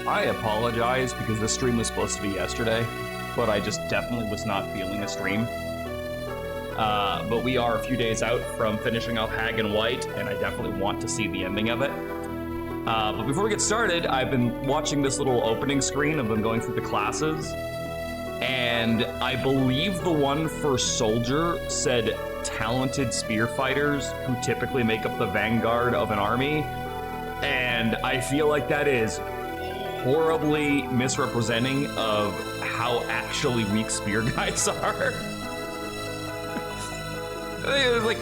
I apologize because this stream was supposed to be yesterday, but I just definitely was not feeling a stream. But we are a few days out from finishing off Hag and White, and I definitely want to see the ending of it. But before we get started, I've been watching this little opening screen of them going through the classes, and I believe the one for Soldier said talented spear fighters who typically make up the vanguard of an army, and I feel like that is horribly misrepresenting of how actually weak spear guys are. Like,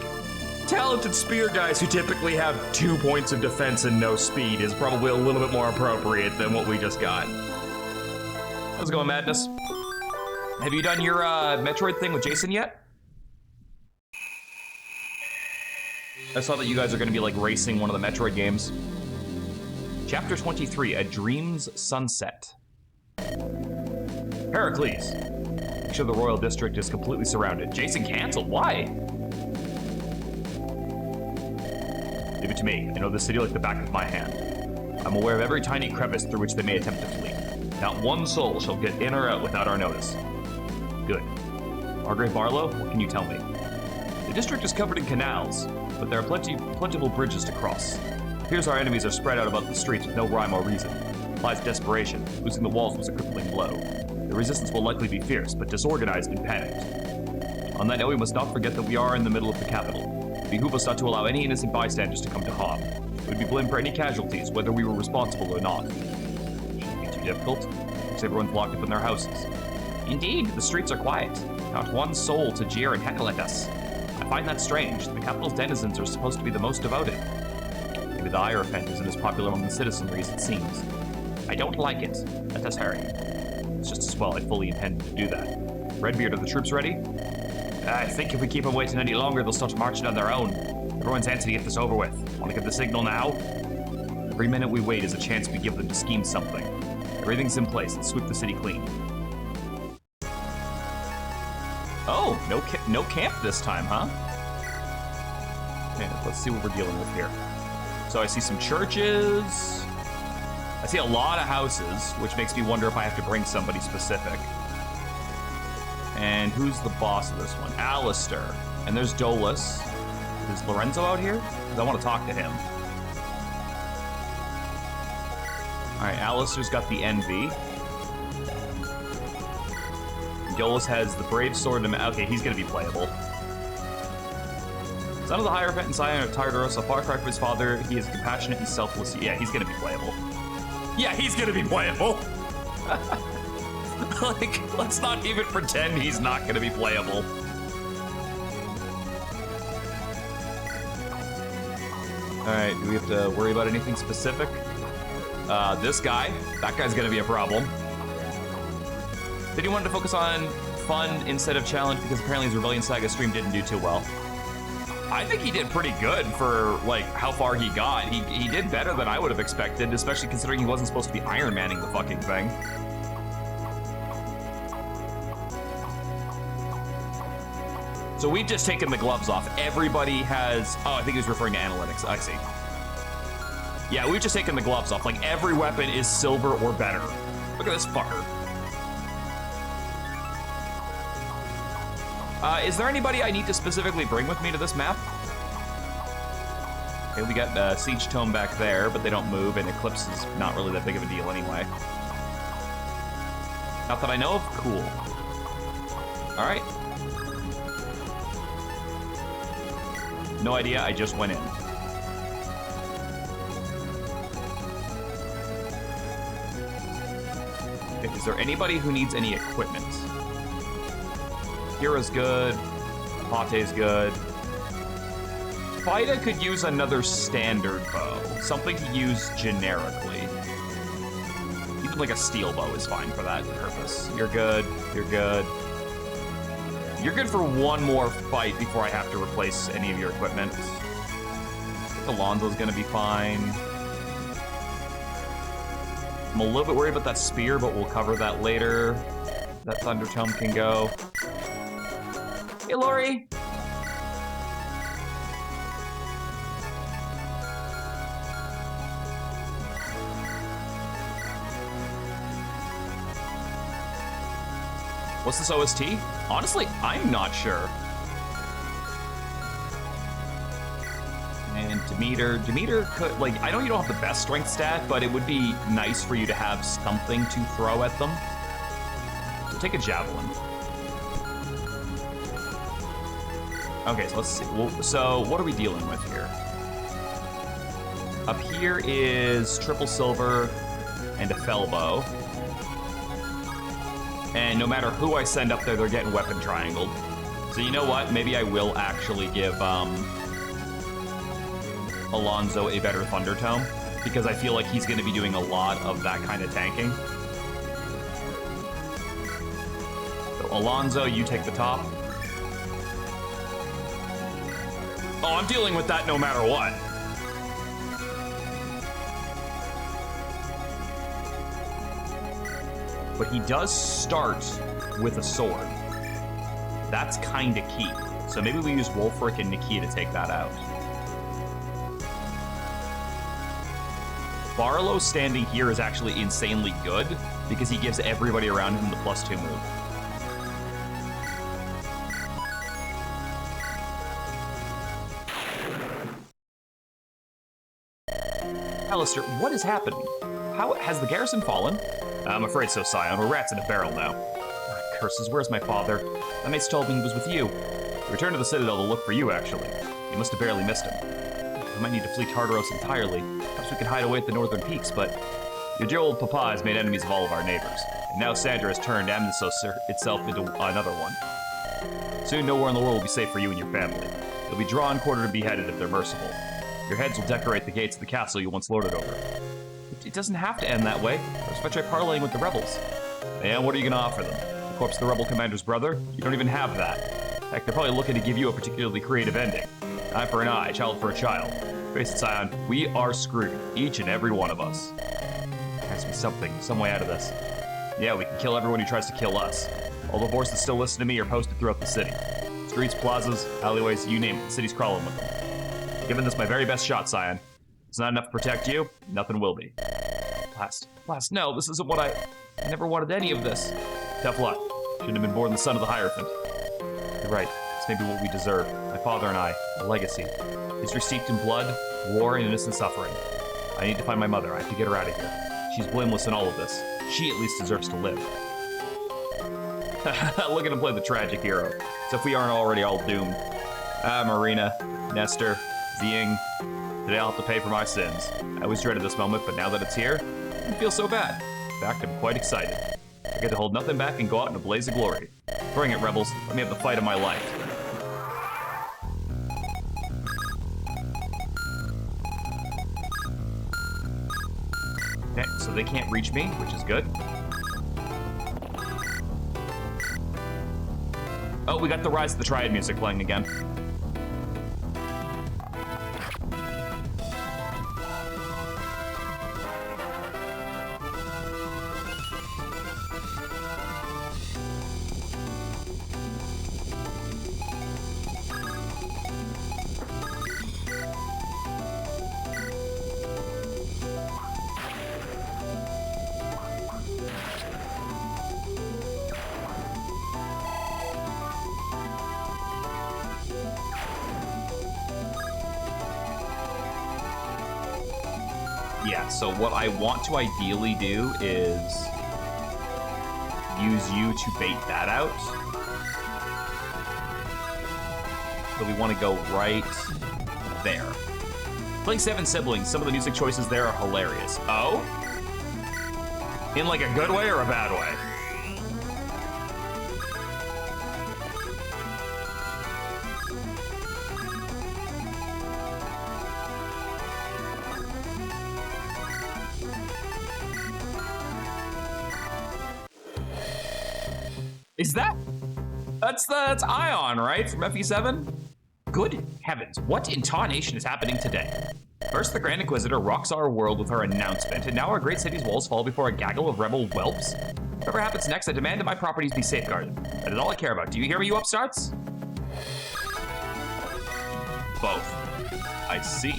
talented spear guys who typically have 2 points of defense and no speed is probably a little bit more appropriate than what we just got. How's it going, Madness? Have you done your Metroid thing with Jason yet? I saw that you guys are going to be like racing one of the Metroid games. Chapter 23, A Dream's Sunset. Heracles. Make sure the Royal District is completely surrounded. Jason canceled, why? Leave it to me. I know the city like the back of my hand. I'm aware of every tiny crevice through which they may attempt to flee. Not one soul shall get in or out without our notice. Good. Margrave Barlow, what can you tell me? The district is covered in canals, but there are plentiful bridges to cross. It appears our enemies are spread out about the streets with no rhyme or reason. It implies desperation. Losing the walls was a crippling blow. The resistance will likely be fierce, but disorganized and panicked. On that note, we must not forget that we are in the middle of the capital. It behooves us not to allow any innocent bystanders to come to harm. We would be blamed for any casualties, whether we were responsible or not. Shouldn't be too difficult, because everyone's locked up in their houses. Indeed, the streets are quiet. Not one soul to jeer and heckle at us. I find that strange. The capital's denizens are supposed to be the most devoted. Maybe the Hierophant isn't as popular among the citizenry as it seems. I don't like it. Let us hurry. It's just as well I fully intended to do that. Redbeard, are the troops ready? I think if we keep them waiting any longer, they'll start marching on their own. Everyone's antsy to get this over with. Want to get the signal now? Every minute we wait is a chance we give them to scheme something. Everything's in place. Let's sweep the city clean. Oh, no camp this time, huh? Okay, let's see what we're dealing with here. So I see some churches. I see a lot of houses, which makes me wonder if I have to bring somebody specific. And who's the boss of this one? Alistair. And there's Dolus. Is Lorenzo out here? Because I want to talk to him. All right, Alistair's got the Envy. Dolus has the Brave Sword. Okay, he's going to be playable. Son of the Hierophant and scion of Tartaros, a far cry from his father, he is compassionate and selfless. Yeah, he's going to be playable. Yeah, he's going to be playable. Like, let's not even pretend he's not going to be playable. All right, do we have to worry about anything specific? This guy. That guy's going to be a problem. Did he want to focus on fun instead of challenge because apparently his Rebellion Saga stream didn't do too well? I think he did pretty good for, like, how far he got. He did better than I would have expected, especially considering he wasn't supposed to be Ironmanning the fucking thing. So we've just taken the gloves off. Everybody has... Oh, I think he was referring to analytics. I see. Yeah, we've just taken the gloves off. Like, every weapon is silver or better. Look at this fucker. Is there anybody I need to specifically bring with me to this map? Okay, we got Siege Tome back there, but they don't move, and Eclipse is not really that big of a deal anyway. Not that I know of. Cool. All right. No idea, I just went in. Okay, is there anybody who needs any equipment? Kira's good. Pate's good. Fida could use another standard bow. Something to use generically. Even like a steel bow is fine for that purpose. You're good. You're good. You're good for one more fight before I have to replace any of your equipment. Alonzo's gonna be fine. I'm a little bit worried about that spear, but we'll cover that later. That Thunder Tome can go. Hey, Lori! What's this OST? Honestly, I'm not sure. And Demeter could, like, I know you don't have the best strength stat, but it would be nice for you to have something to throw at them. So take a javelin. Okay, so let's see. Well, so what are we dealing with here? Up here is triple silver and a fellbow. And no matter who I send up there, they're getting weapon triangled. So you know what? Maybe I will actually give Alonzo a better Thunder Tome, because I feel like he's going to be doing a lot of that kind of tanking. So Alonzo, you take the top. Oh, I'm dealing with that no matter what. But he does start with a sword. That's kind of key. So maybe we use Wolfric and Nakia to take that out. Barlow standing here is actually insanely good because he gives everybody around him the +2 move. Alistair, what is happening? How has the garrison fallen? I'm afraid so, Scion. We're rats in a barrel now. Curses, where's my father? My mates told me he was with you. We returned to the Citadel to look for you, actually. You must have barely missed him. We might need to flee Tartaros entirely. Perhaps we could hide away at the northern peaks, but your dear old papa has made enemies of all of our neighbors. And now Sandra has turned Amnesos itself into another one. Soon nowhere in the world will be safe for you and your family. You'll be drawn, quartered, and beheaded if they're merciful. Your heads will decorate the gates of the castle you once lorded over. It doesn't have to end that way. Let's try parlaying with the rebels. And what are you going to offer them? The corpse of the rebel commander's brother? You don't even have that. Heck, they're probably looking to give you a particularly creative ending. Eye for an eye, child for a child. Face it, Scion, we are screwed. Each and every one of us. There has to be something, some way out of this. Yeah, we can kill everyone who tries to kill us. All the forces still listen to me are posted throughout the city. Streets, plazas, alleyways, you name it, the city's crawling with them. Giving this my very best shot, Scion. It's not enough to protect you, nothing will be. Blast, no, this isn't what I never wanted any of this. Tough luck. Shouldn't have been born the son of the Hierophant. You're right, this may be what we deserve. My father and I, a legacy. History steeped in blood, war, and innocent suffering. I need to find my mother, I have to get her out of here. She's blameless in all of this. She at least deserves to live. Look at him play the tragic hero. As if we aren't already all doomed. Marina, Nestor, Ziying. Today I'll have to pay for my sins. I always dreaded this moment, but now that it's here, I don't feel so bad. In fact, I'm quite excited. I get to hold nothing back and go out in a blaze of glory. Bring it, rebels. Let me have the fight of my life. Okay, so they can't reach me, which is good. Oh, we got the Rise of the Triad music playing again. Yeah, so what I want to ideally do is use you to bait that out. So we want to go right there. Playing 7 Siblings, some of the music choices there are hilarious. Oh? In like a good way or a bad way? Is that? That's Ion, right? From FE7? Good heavens, what in tarnation is happening today? First, the Grand Inquisitor rocks our world with her announcement, and now our great city's walls fall before a gaggle of rebel whelps? Whatever happens next, I demand that my properties be safeguarded. That is all I care about. Do you hear me, you upstarts? Both. I see.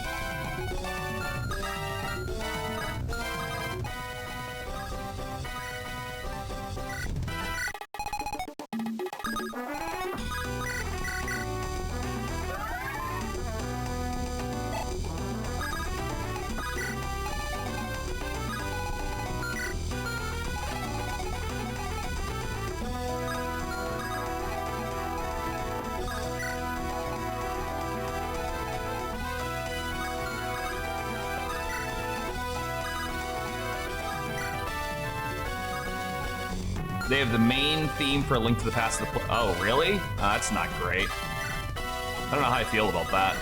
They have the main theme for A Link to the Past. Oh, really? That's not great. I don't know how I feel about that.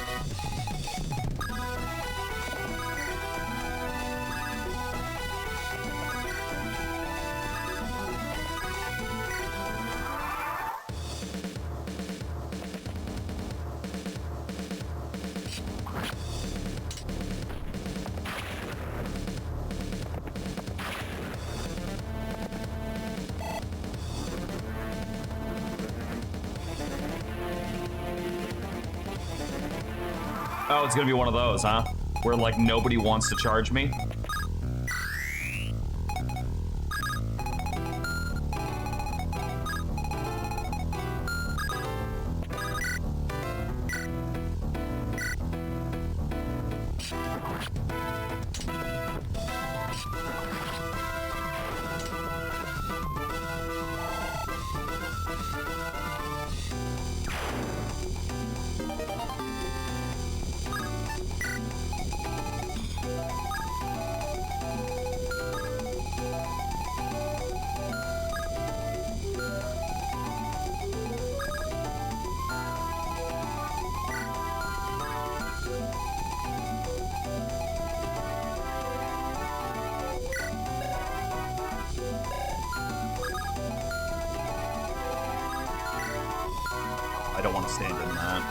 Oh, it's gonna be one of those, huh? Where, like, nobody wants to charge me? I don't want to stand in that.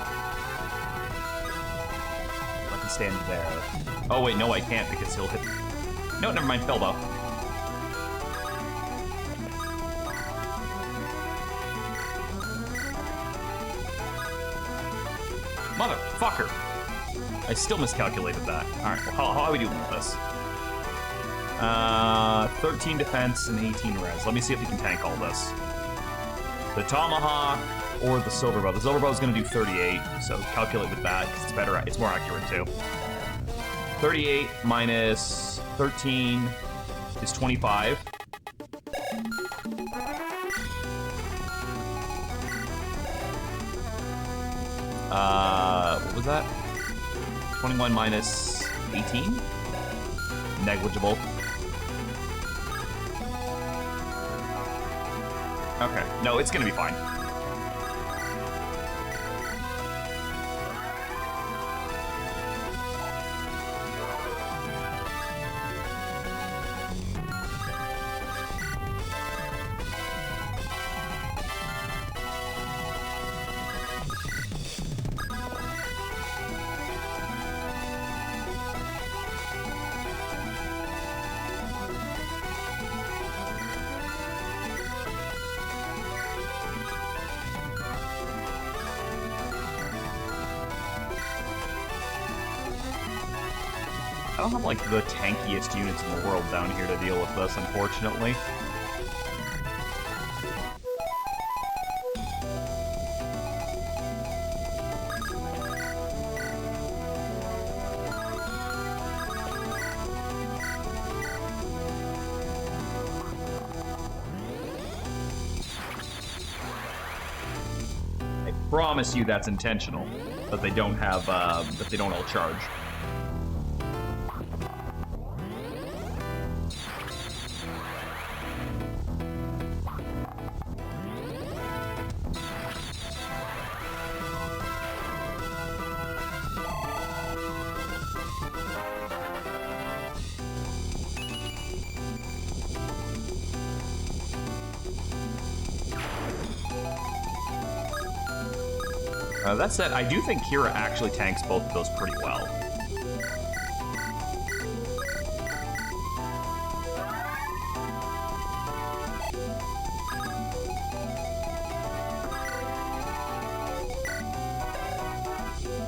I can stand there. Oh, wait, no, I can't because he'll hit... No, never mind, Bilbo. Motherfucker! I still miscalculated that. Alright, well, how are we doing with this? 13 defense and 18 res. Let me see if we can tank all this. The Tomahawk or the Silver Bow. The Silver Bow is going to do 38, so calculate with that, because it's better, it's more accurate too. 38 minus 13 is 25. What was that? 21 minus 18? Negligible. Okay, no, it's gonna be fine. I don't have, like, the tankiest units in the world down here to deal with this, unfortunately. I promise you that's intentional, that they don't have, that they don't all charge. That said, I do think Kira actually tanks both of those pretty well.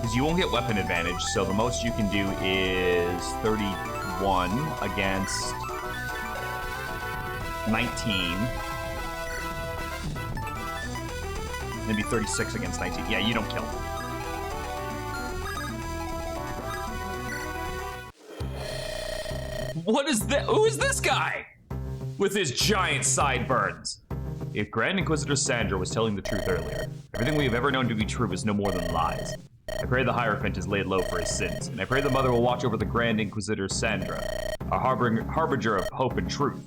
Because you won't get weapon advantage, so the most you can do is 31 against 19. Maybe 36 against 19. Yeah, you don't kill. What is that? Who is this guy? With his giant sideburns. If Grand Inquisitor Sandra was telling the truth earlier, everything we have ever known to be true is no more than lies. I pray the Hierophant is laid low for his sins, and I pray the Mother will watch over the Grand Inquisitor Sandra, a harbinger of hope and truth.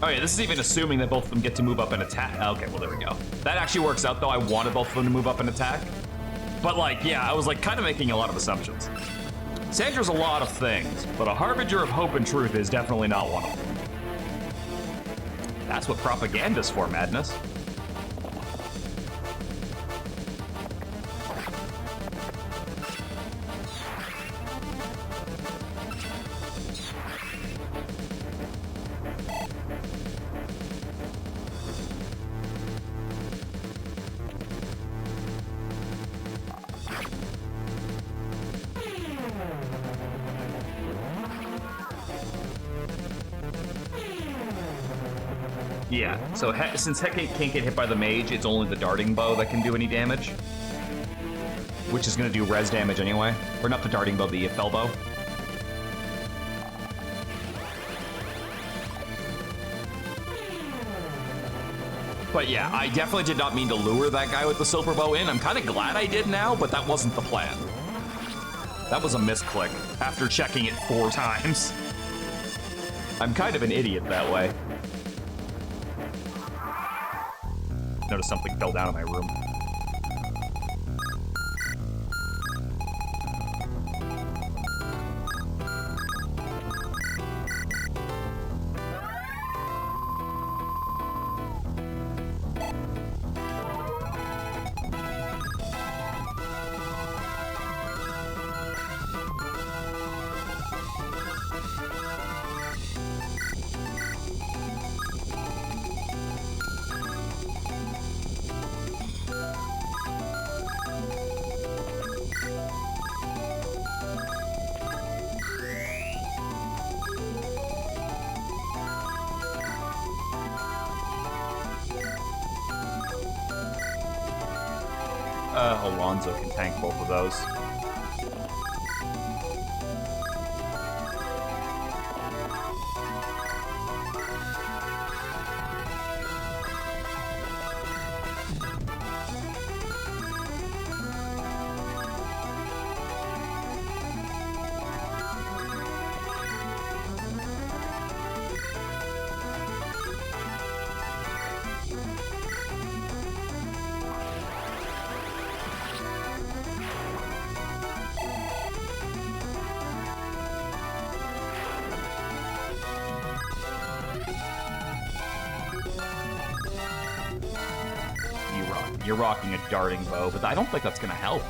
Oh yeah, this is even assuming that both of them get to move up and attack. Okay, well there we go. That actually works out though. I wanted both of them to move up and attack. But like, yeah, I was like kind of making a lot of assumptions. Sandra's a lot of things, but a harbinger of hope and truth is definitely not one of them. That's what propaganda's for, Madness. Yeah, so since HECATE can't get hit by the mage, it's only the darting bow that can do any damage. Which is gonna do res damage anyway. Or not the darting bow, the fell bow. But yeah, I definitely did not mean to lure that guy with the silver bow in. I'm kind of glad I did now, but that wasn't the plan. That was a misclick after checking it 4 times. I'm kind of an idiot that way. Noticed something fell down in my room. Alonzo can tank both of those. You're rocking a darting bow, but I don't think that's gonna help.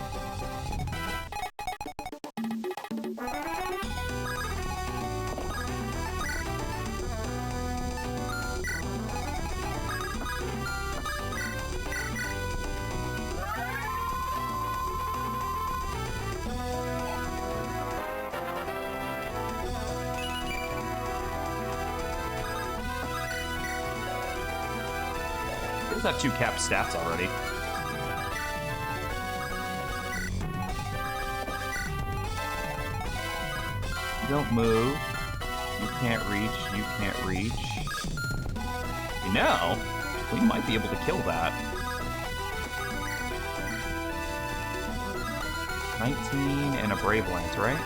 He does have 2 capped stats already. Don't move. You can't reach. You can't reach. You know, we might be able to kill that. 19 and a Brave Lance, right?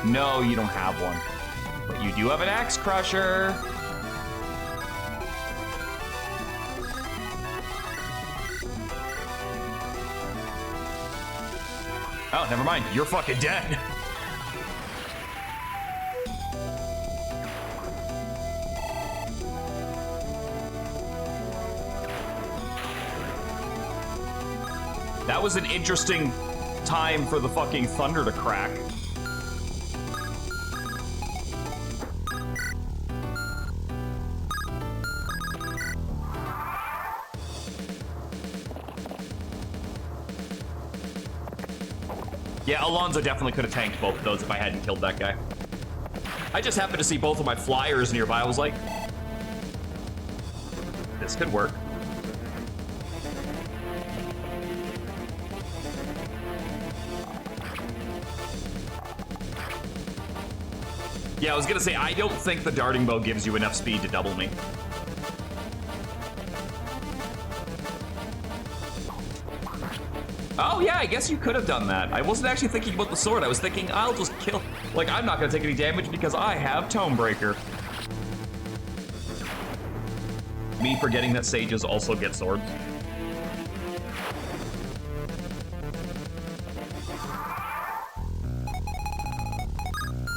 No, you don't have one. But you do have an Axe Crusher. Oh, never mind. You're fucking dead. That was an interesting time for the fucking thunder to crack. Yeah, Alonzo definitely could have tanked both of those if I hadn't killed that guy. I just happened to see both of my flyers nearby. I was like, this could work. Yeah, I was gonna say, I don't think the darting bow gives you enough speed to double me. Oh yeah, I guess you could have done that. I wasn't actually thinking about the sword. I was thinking, I'll just kill... Like, I'm not gonna take any damage because I have Tomebreaker. Me forgetting that sages also get swords. Okay,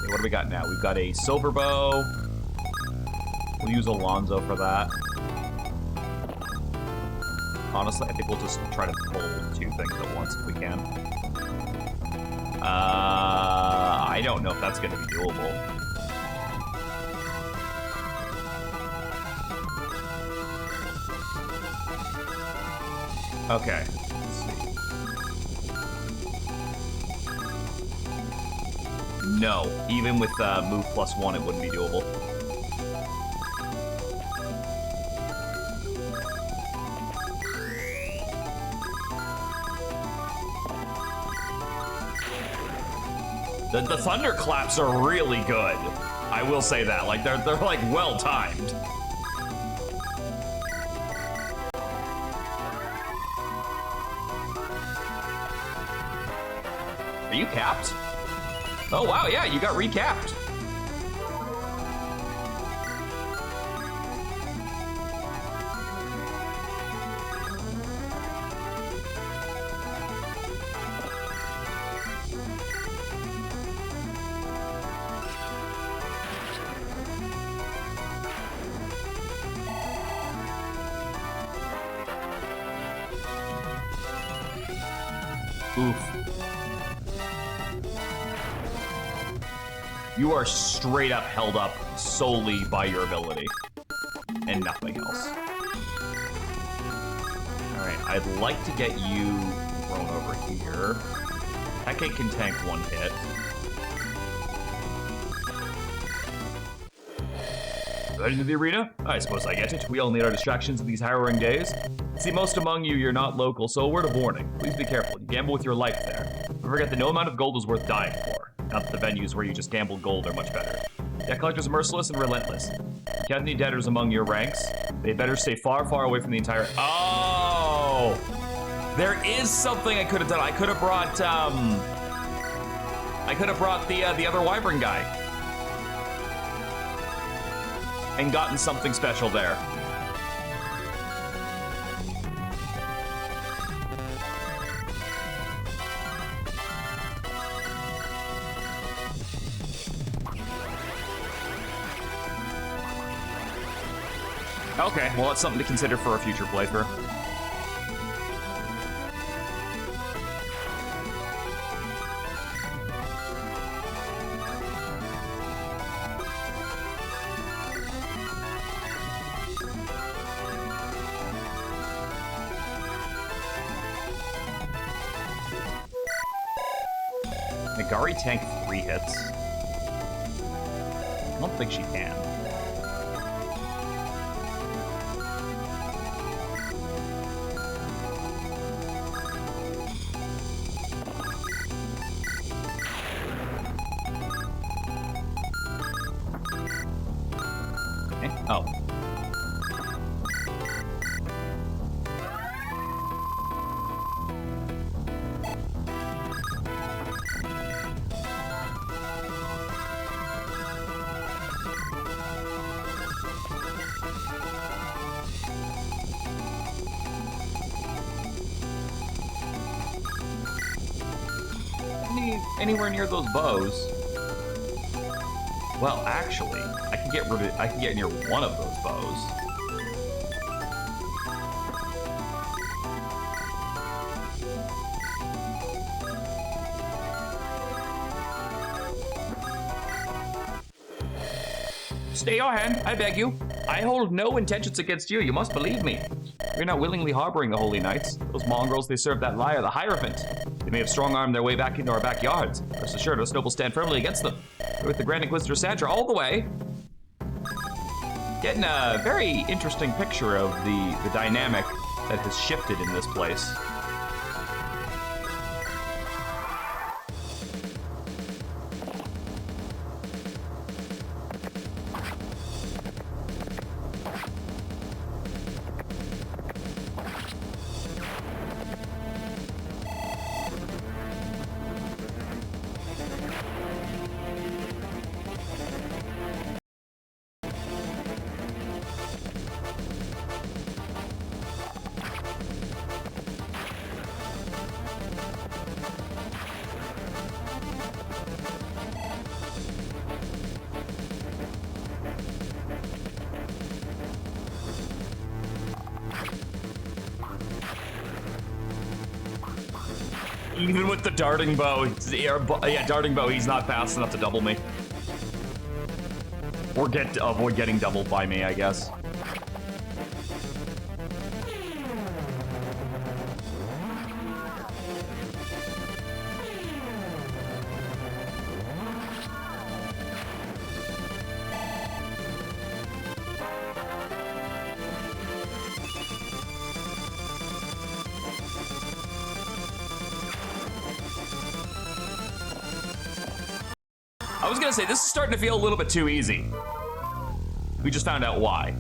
what do we got now? We've got a silver bow. We'll use Alonzo for that. Honestly, I think we'll just try to pull 2 things at once if we can. I don't know if that's going to be doable. Okay, let's see. No, even with move +1, it wouldn't be doable. The thunderclaps are really good. I will say that. Like they're like well timed. Are you capped? Oh wow, yeah, you got recapped. Oof. You are straight up held up solely by your ability and nothing else. All right, I'd like to get you thrown over here. HECATE can tank 1 hit. Ready to the arena? I suppose I get it. We all need our distractions in these harrowing days. See, most among you, you're not local, so a word of warning. Please be careful. You gamble with your life there. Don't forget that no amount of gold is worth dying for. Not that the venues where you just gamble gold are much better. Debt collectors are merciless and relentless. If you have any debtors among your ranks, they better stay far, far away from the entire... Oh! There is something I could have done. I could have brought the other wyvern guy. And gotten something special there. Okay, well, that's something to consider for a future playthrough. Nagari tank 3 hits. I don't think she can. Okay. Oh. Anywhere near those bows. Well, actually, I can get near one of those bows. Stay your hand, I beg you. I hold no intentions against you, you must believe me. We're not willingly harboring the Holy Knights. Those mongrels, they serve that liar, the Hierophant. They may have strong-armed their way back into our backyards. Rest assured, us nobles stand firmly against them. We're with the Grand Inquisitor Sandra all the way. Getting a very interesting picture of the dynamic that has shifted in this place. Even with the darting bow, yeah, darting bow, he's not fast enough to double me. Or avoid getting doubled by me, I guess. I was gonna say, this is starting to feel a little bit too easy. We just found out why.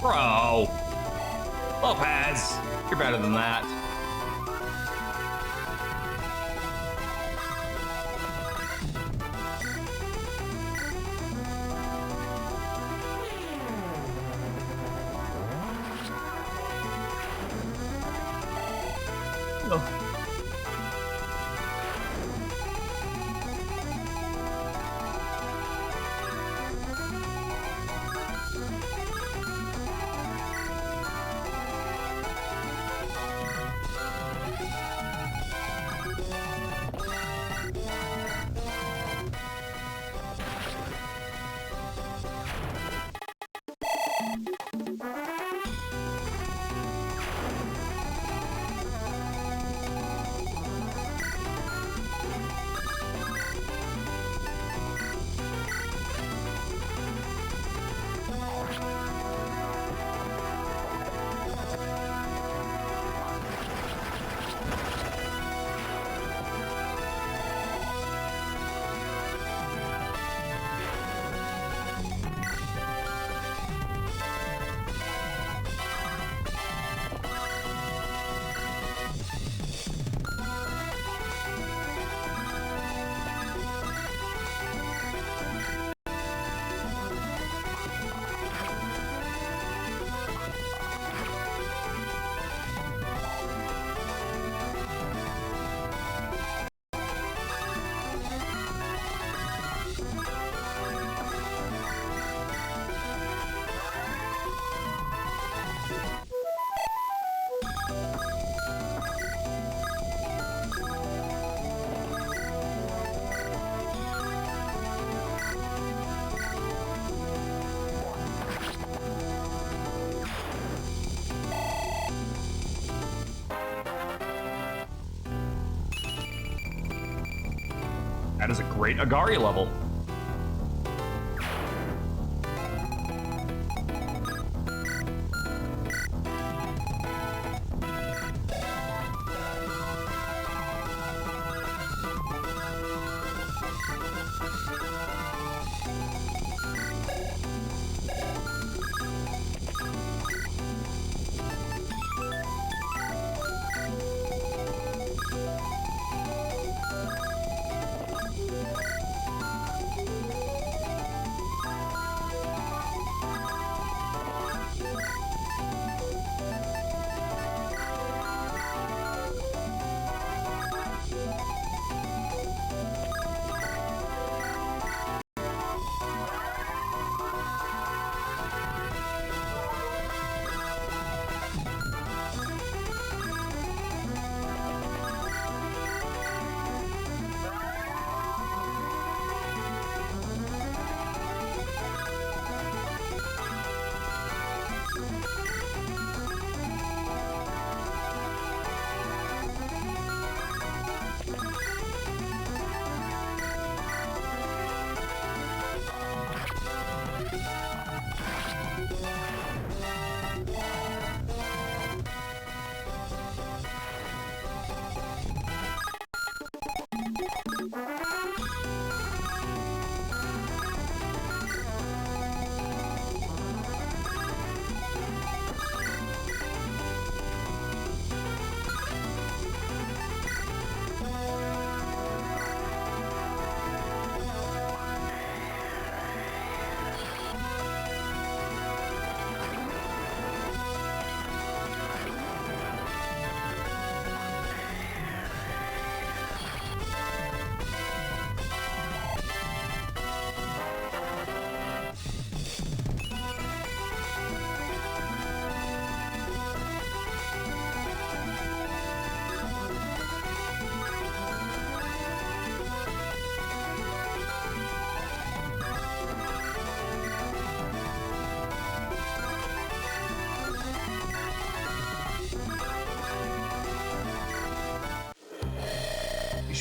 Bro. Lopez, you're better than that. Oh. That is a great Agari level.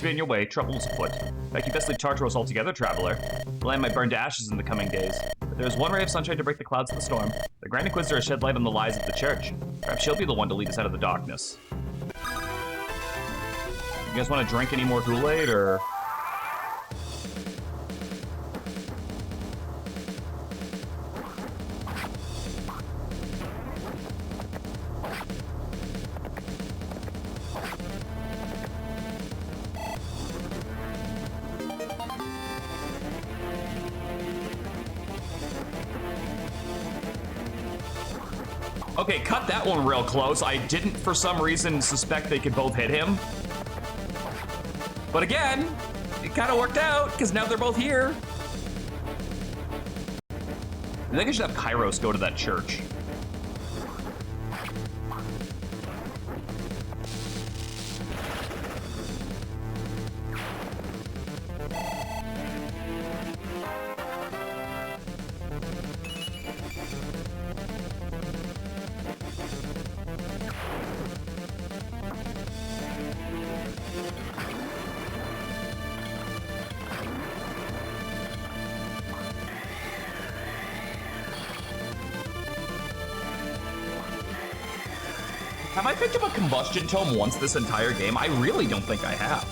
should be on your way. Trouble is afoot. In fact, you best leave Tartaros altogether, traveler. The land might burn to ashes in the coming days. But there is one ray of sunshine to break the clouds of the storm. The Grand Inquisitor has shed light on the lies of the Church. Perhaps she'll be the one to lead us out of the darkness. You guys want to drink any more Kool-Aid, or...? Okay, cut that one real close. I didn't, for some reason, suspect they could both hit him. But again, it kind of worked out, because now they're both here. I think I should have Kairos go to that church. Have I picked up a combustion tome once this entire game? I really don't think I have.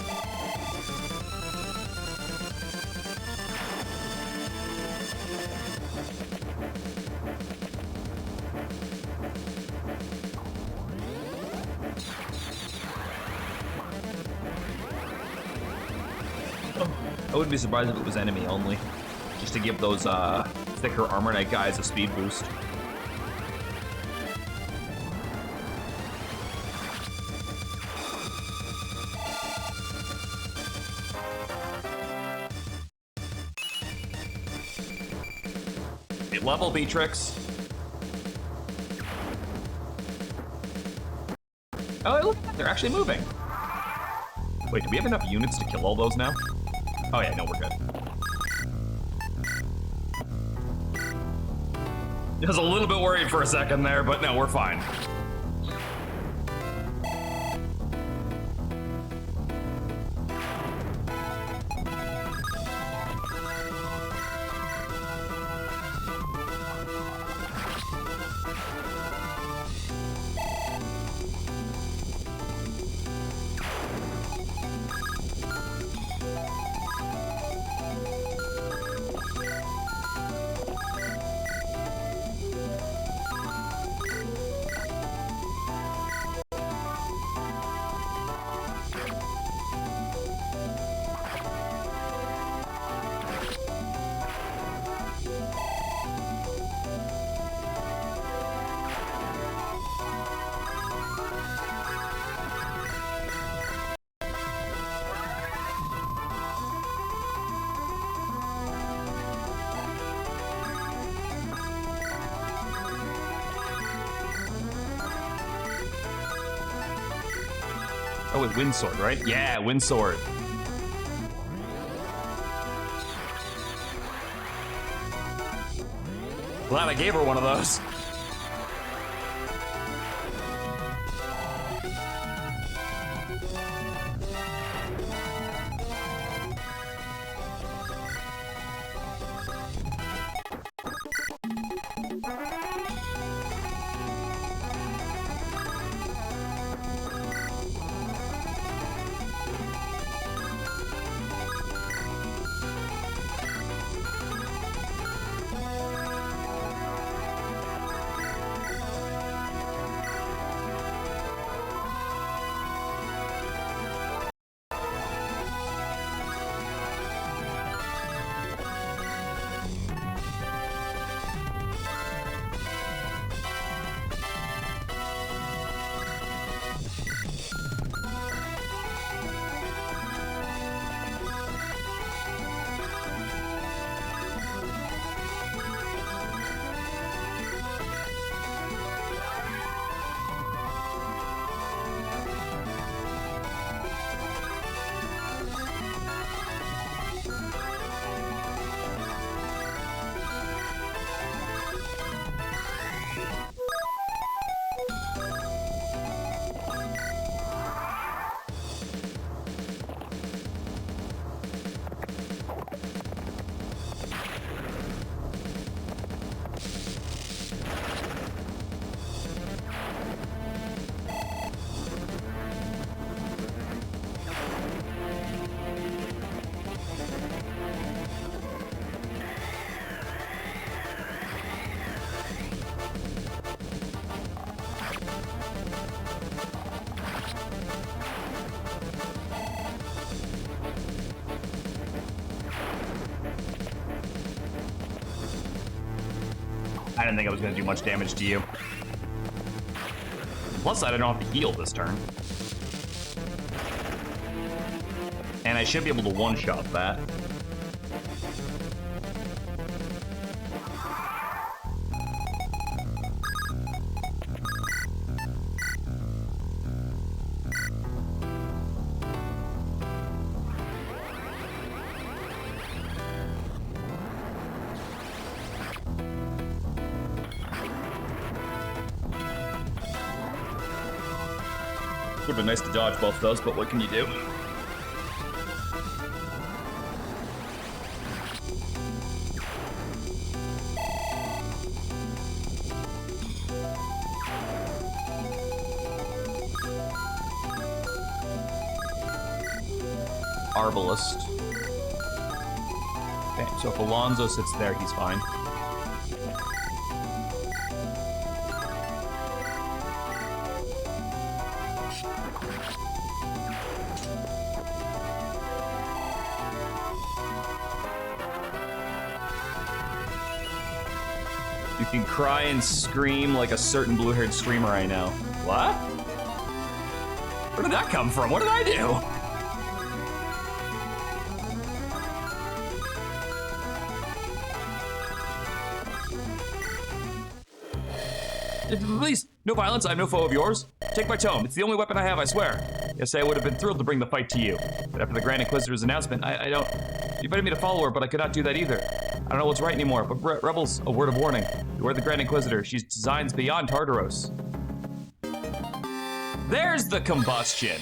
I wouldn't be surprised if it was enemy only. Just to give those thicker Armor Knight guys a speed boost. Level, Beatrix. Oh, look, they're actually moving. Wait, do we have enough units to kill all those now? Oh yeah, no, we're good. I was a little bit worried for a second there, but no, we're fine. Oh, with Windsword, right? Yeah, Windsword. Glad I gave her one of those. I didn't think I was going to do much damage to you. Plus, I don't have to heal this turn. And I should be able to one-shot that. Would have been nice to dodge both of those, but what can you do? Arbalist. Okay, so if Alonzo sits there, he's fine. You can cry and scream like a certain blue-haired streamer I know. What? Where did that come from? What did I do? Please, no violence. I'm no foe of yours. Take my tome. It's the only weapon I have, I swear. Yes, I would have been thrilled to bring the fight to you. But after the Grand Inquisitor's announcement, I don't... You invited me to follow her, but I could not do that either. I don't know what's right anymore, but Rebels, a word of warning. Beware the Grand Inquisitor. She's designs beyond Tartaros. There's the combustion.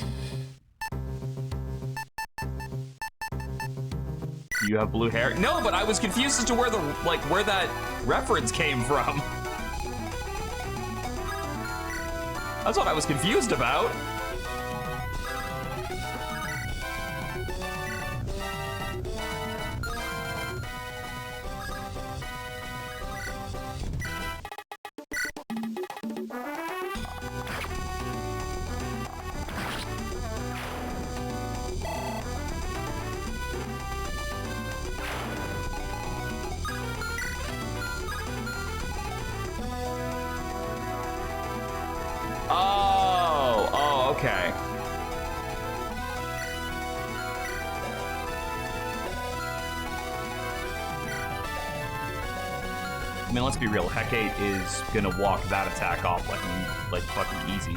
You have blue hair? No, but I was confused as to where where that reference came from. That's what I was confused about. Okay. I mean, let's be real. HECATE is gonna walk that attack off like fucking easy.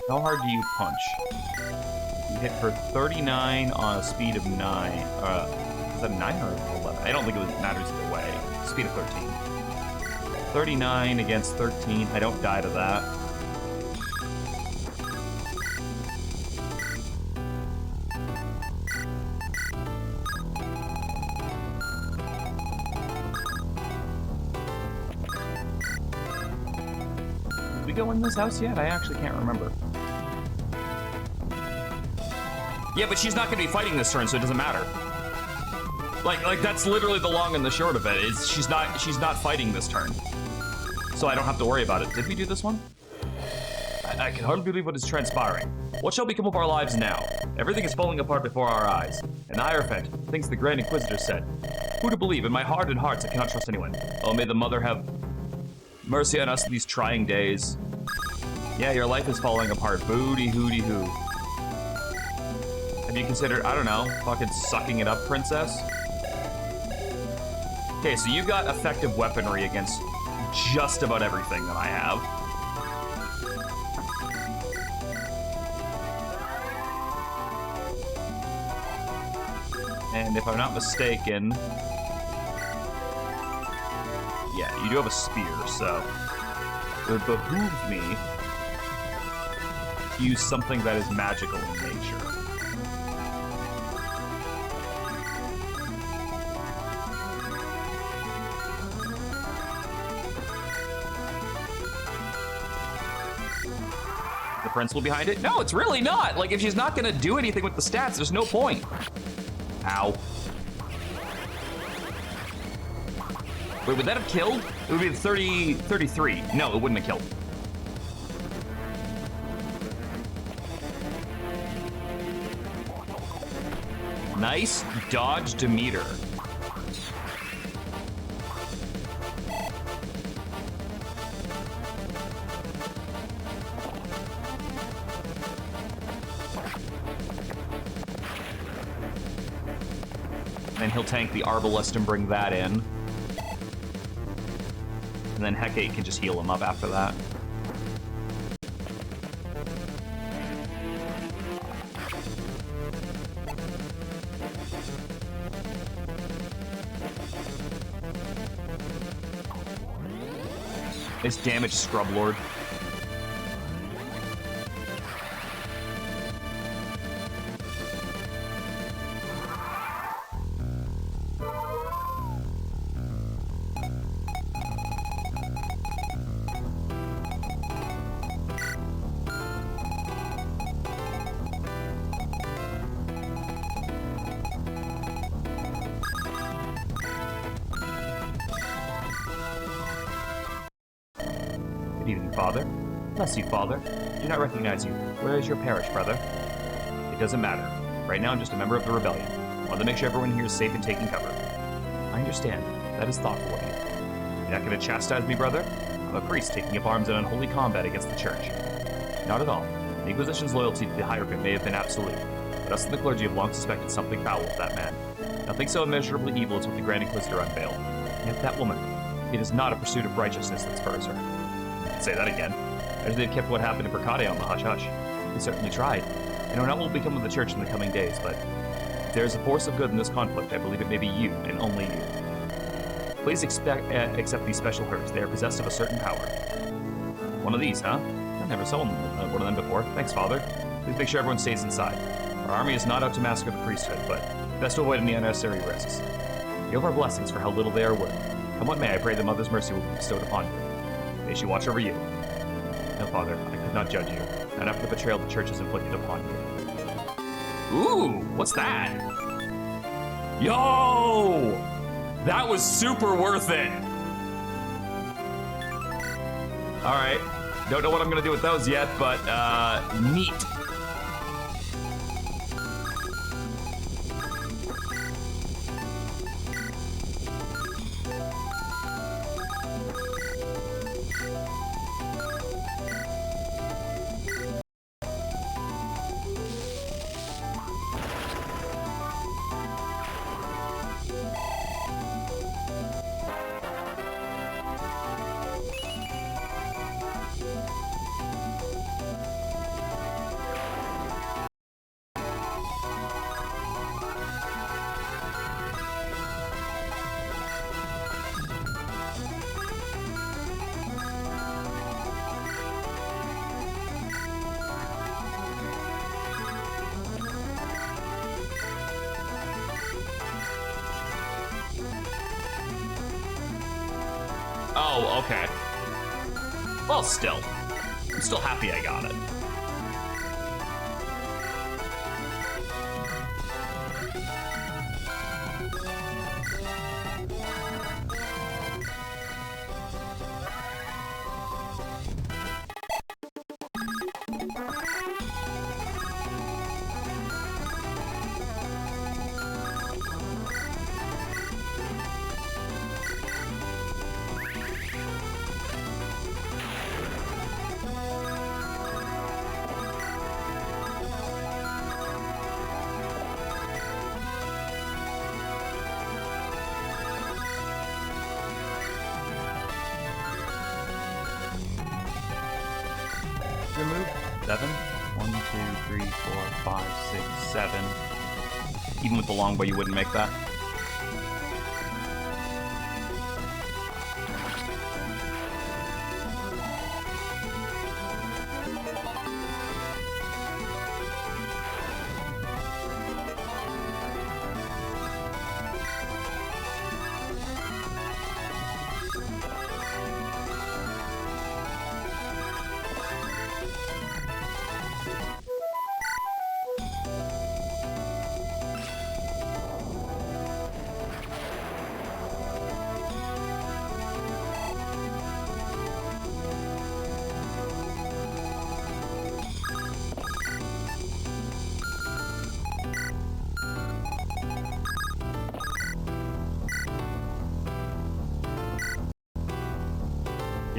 How hard do you punch? You hit for 39 on a speed of 9. Is that 9 or 11? I don't think it matters either way. Speed of 13. 39 against 13. I don't die to that. Did we go in this house yet? I actually can't remember. Yeah, but she's not going to be fighting this turn, so it doesn't matter. Like that's literally the long and the short of it. Is she's not fighting this turn, so I don't have to worry about it. Did we do this one? I can hardly believe what is transpiring. What shall become of our lives now? Everything is falling apart before our eyes. And Hierophant thinks the Grand Inquisitor said, "Who to believe? In my heart and hearts, I cannot trust anyone. Oh, may the Mother have mercy on us in these trying days." Yeah, your life is falling apart. Booty hooty hoo. Have you considered, I don't know, fucking sucking it up, princess? Okay, so you've got effective weaponry against just about everything that I have. And if I'm not mistaken... Yeah, you do have a spear, so... It would behoove me to use something that is magical in nature. the principle behind it? No, it's really not. Like, if she's not gonna do anything with the stats, there's no point. Ow. Wait, would that have killed? It would be 33. No, it wouldn't have killed. Nice dodge, Demeter. And he'll tank the Arbalest and bring that in. And then HECATE can just heal him up after that. Nice damage, Scrub Lord. Good evening, Father. Bless you, Father. Do not recognize you. Where is your parish, brother? It doesn't matter. Right now, I'm just a member of the rebellion. I want to make sure everyone here is safe and taking cover. I understand. That is thoughtful of you. You're not going to chastise me, brother? I'm a priest taking up arms in unholy combat against the church. Not at all. The Inquisition's loyalty to the hierophant may have been absolute, but us and the clergy have long suspected something foul with that man. Nothing so immeasurably evil as what the Grand Inquisitor unveiled. And yet that woman, it is not a pursuit of righteousness that spurs her. Say that again. As they've kept what happened to HECATE on the hush-hush. They certainly tried. I know not what will become of the church in the coming days, but if there is a force of good in this conflict, I believe it may be you, and only you. Please accept these special herbs. They are possessed of a certain power. One of these, huh? I never saw one of them before. Thanks, Father. Please make sure everyone stays inside. Our army is not out to massacre the priesthood, but best to avoid any unnecessary risks. You have our blessings for how little they are worth. Come what may, I pray the Mother's mercy will be bestowed upon you. May she watch over you. No, Father, I could not judge you. Not after the betrayal the church has inflicted upon you. Ooh, what's that? Yo! That was super worth it! Alright. Don't know what I'm gonna do with those yet, but, neat. Oh, okay. Well, still. I'm still happy I got it. Remove 7. 1, 2, 3, 4, 5, 6, 7. Even with the longbow, you wouldn't make that.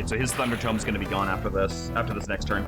Okay, so his Thunder Tome's gonna be gone after this next turn.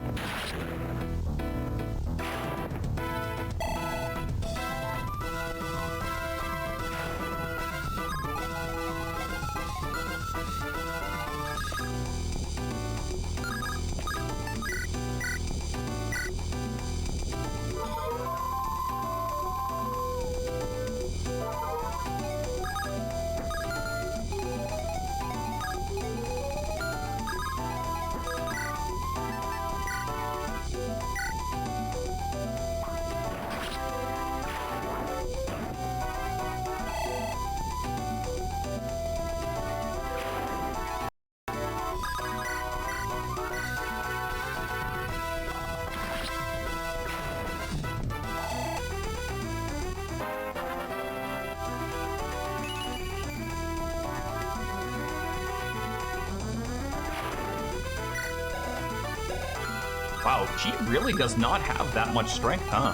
Wow, she really does not have that much strength, huh?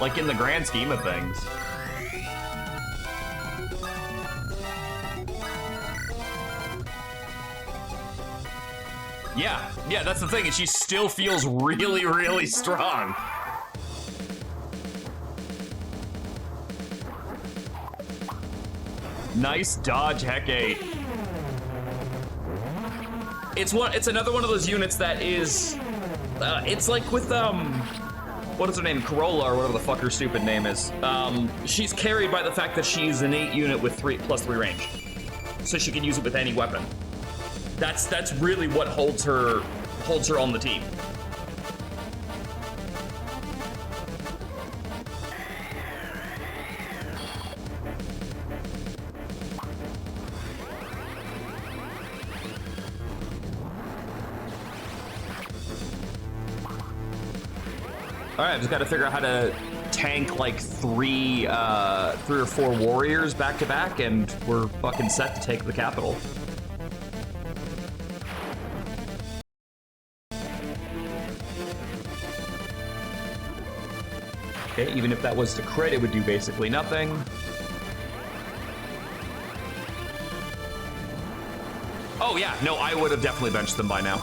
Like, in the grand scheme of things. Yeah, that's the thing, and she still feels really, really strong. Nice dodge, HECATE. It's another one of those units that is, it's like with, what is her name, Corolla, or whatever the fuck her stupid name is. She's carried by the fact that she's an 8 unit with +3 range. So she can use it with any weapon. That's really what holds her on the team. All right, I've just got to figure out how to tank like three or four warriors back to back, and we're fucking set to take the capital. Okay, even if that was to crit, it would do basically nothing. Oh yeah, no, I would have definitely benched them by now.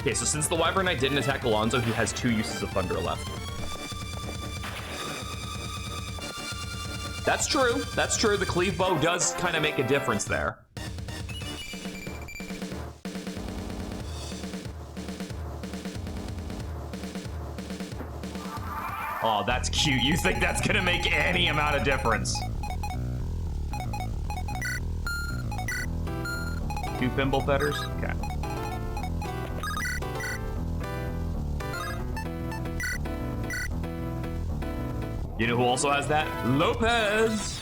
Okay, so since the Wyvern Knight didn't attack Alonso, he has 2 uses of Thunder left. That's true. That's true. The Cleave Bow does kind of make a difference there. Oh, that's cute. You think that's gonna make any amount of difference? 2 Pimble Fetters? Okay. You know who also has that? Lopez!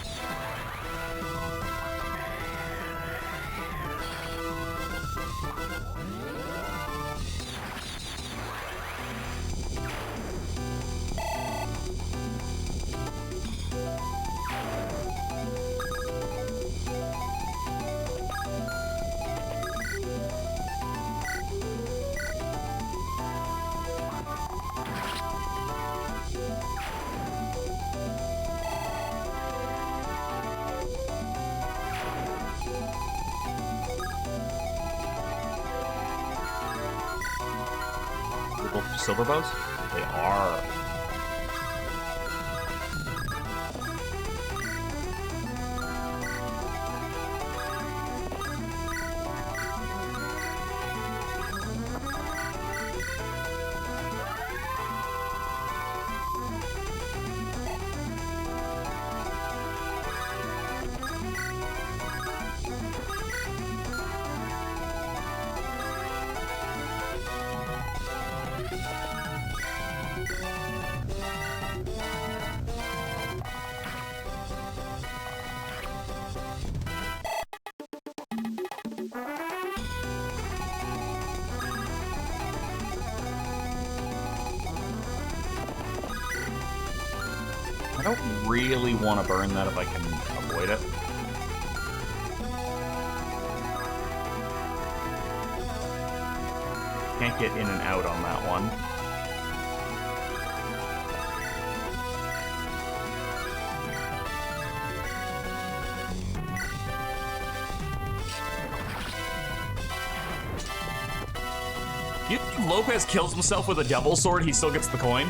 Silver bows? They are. don't really want to burn that if I can avoid it. Can't get in and out on that one. You think Lopez kills himself with a double sword, he still gets the coin?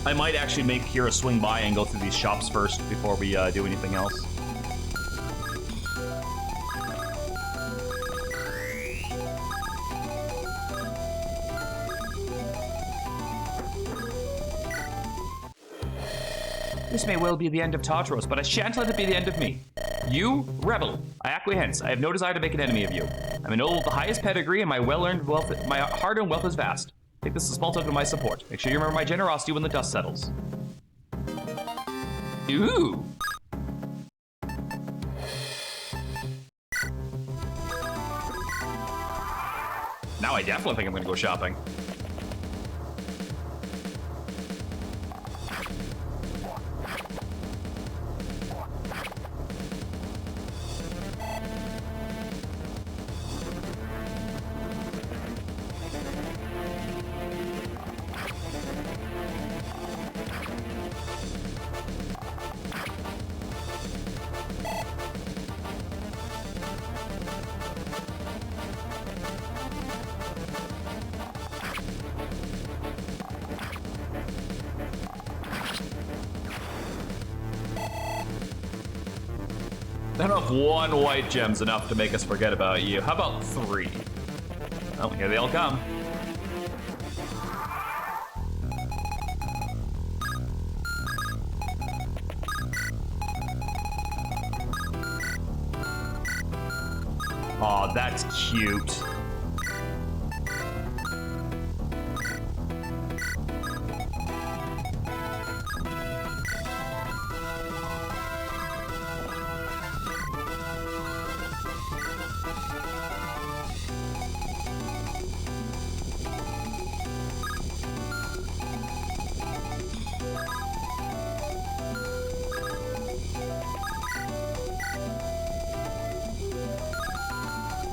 I might actually make Kira swing by and go through these shops first before we do anything else. This may well be the end of Tartaros, but I shan't let it be the end of me. You, rebel, I acquiesce. I have no desire to make an enemy of you. I'm an old, the highest pedigree, and my well-earned wealth, my hard-earned wealth is vast. Take this as a small token of my support. Make sure you remember my generosity when the dust settles. Ooh. Now I definitely think I'm gonna go shopping. I don't have one white gem's enough to make us forget about you. How about 3? Oh, here they all come. Aw, that's cute.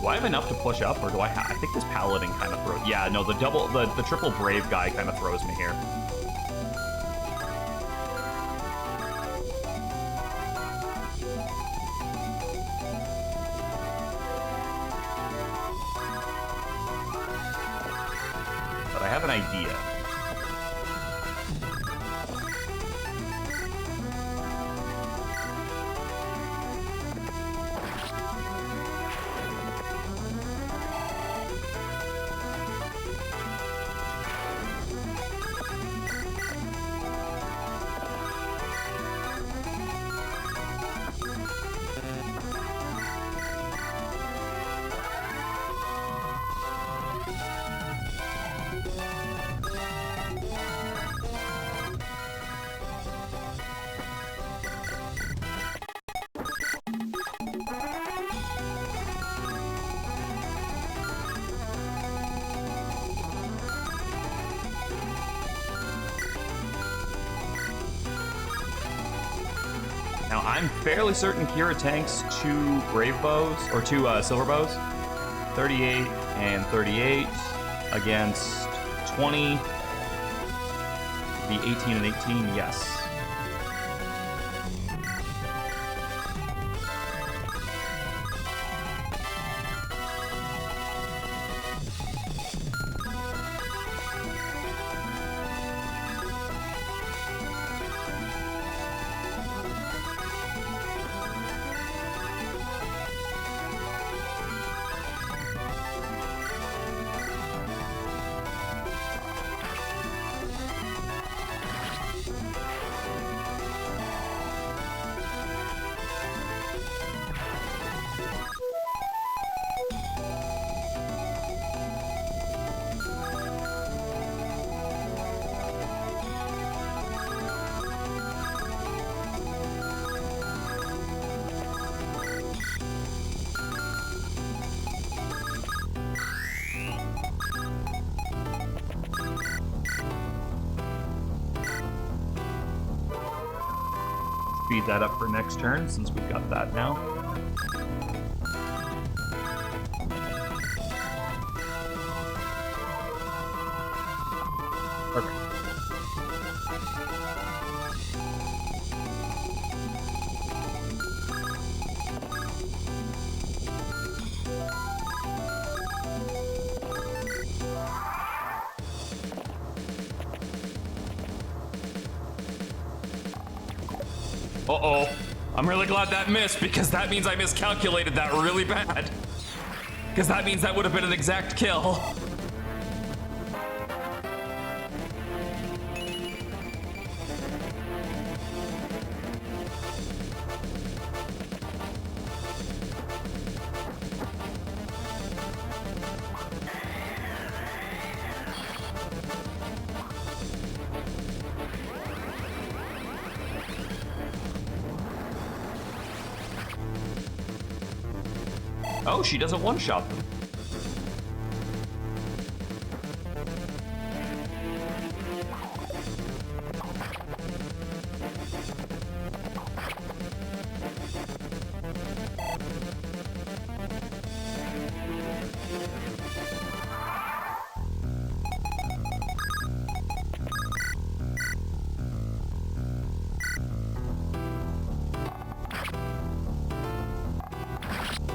Do I have enough to push up, or do I think this paladin kind of throws... Yeah, no, the triple brave guy kind of throws me here. But I have an idea. Now, I'm fairly certain Kira tanks 2 brave bows, or 2 silver bows. 38 and 38 against 20 The 18 and 18, yes. Speed that up for next turn since we've got that now. Perfect. Uh-oh. I'm really glad that missed, because that means I miscalculated that really bad. Because that means that would have been an exact kill. Oh, she doesn't one-shot them.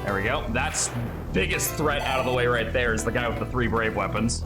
There we go. That's biggest threat out of the way right there is the guy with the 3 brave weapons.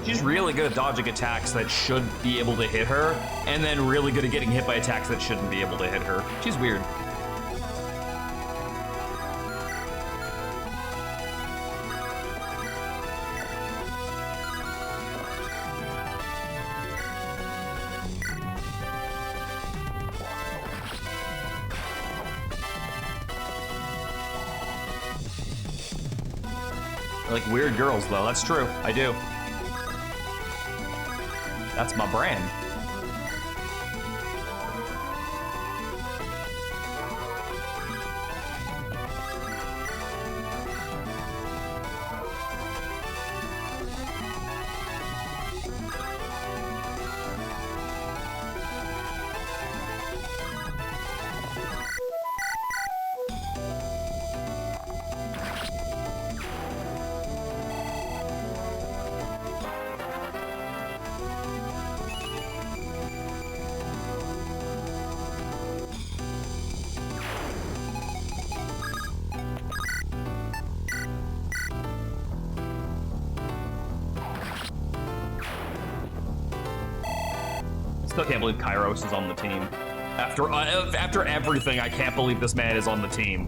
She's really good at dodging attacks that should be able to hit her, and then really good at getting hit by attacks that shouldn't be able to hit her. She's weird. I like weird girls, though. That's true. I do. That's my brand. Still can't believe Kairos is on the team. After everything, I can't believe this man is on the team.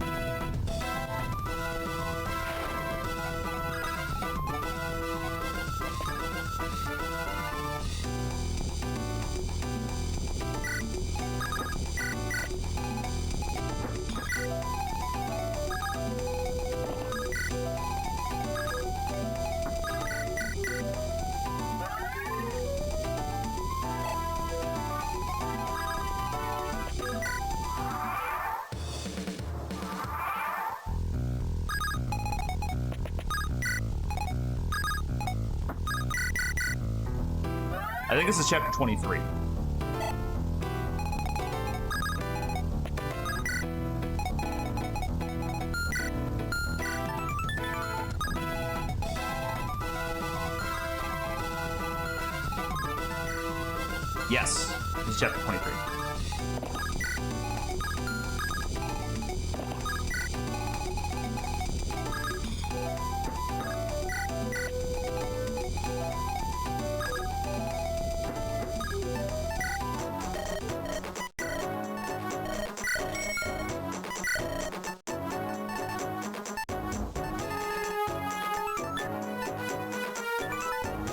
I think this is chapter 23. Yes, this is chapter 23.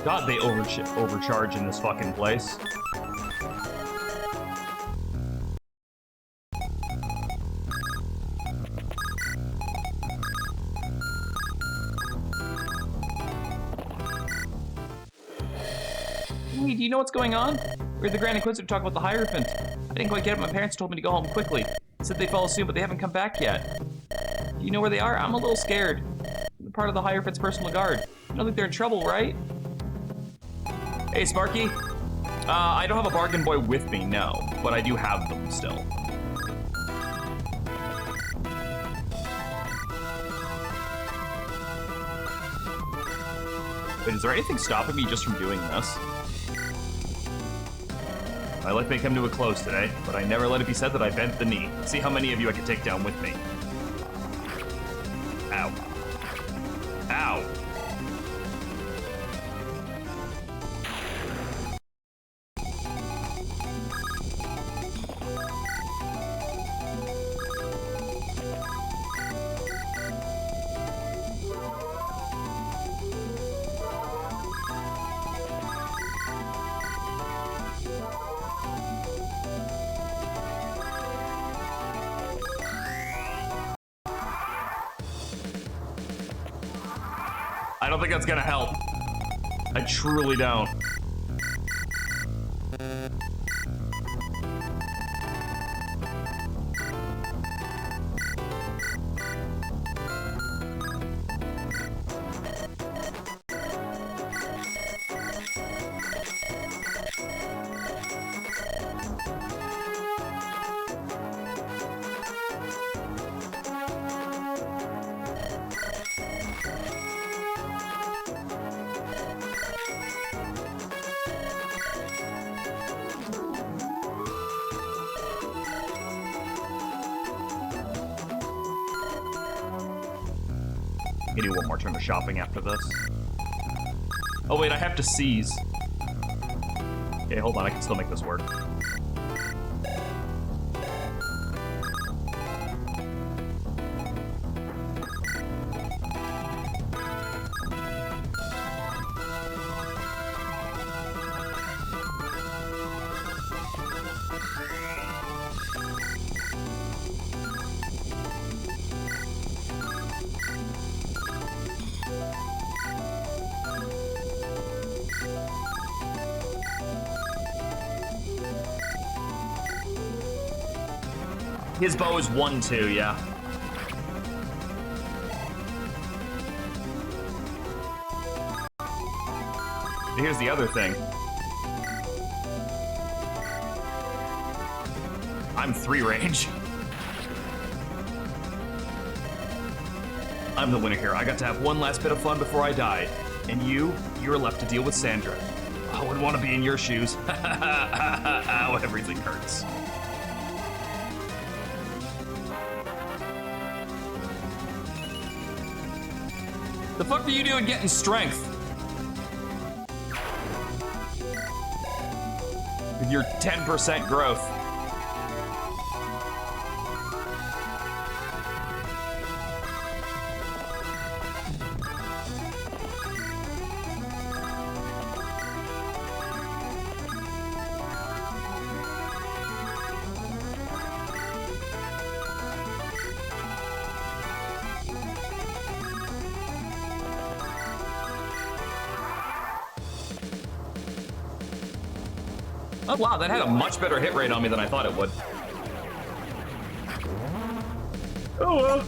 God, they overcharge in this fucking place. Hey, do you know what's going on? We heard the Grand Inquisitor talk about the Hierophant. I didn't quite get it. My parents told me to go home quickly. Said they follow soon, but they haven't come back yet. Do you know where they are? I'm a little scared. They're part of the Hierophant's personal guard. I don't think they're in trouble, right? Hey, Sparky. I don't have a bargain boy with me, no, but I do have them still. Wait, is there anything stopping me just from doing this? My life may come to a close today, but I never let it be said that I bent the knee. See how many of you I can take down with me. Ow. Ow. I don't think that's gonna help. I truly don't. I can do one more turn of shopping after this. Oh wait, I have to seize. Okay, hold on, I can still make this work. His bow is 1-2, yeah. But here's the other thing. I'm 3 range. I'm the winner here. I got to have one last bit of fun before I died. And you're left to deal with Sandra. I wouldn't want to be in your shoes. Ow, everything hurts. The fuck are you doing getting strength? with your 10% growth. Oh wow, that had a much better hit rate on me than I thought it would. Oh well.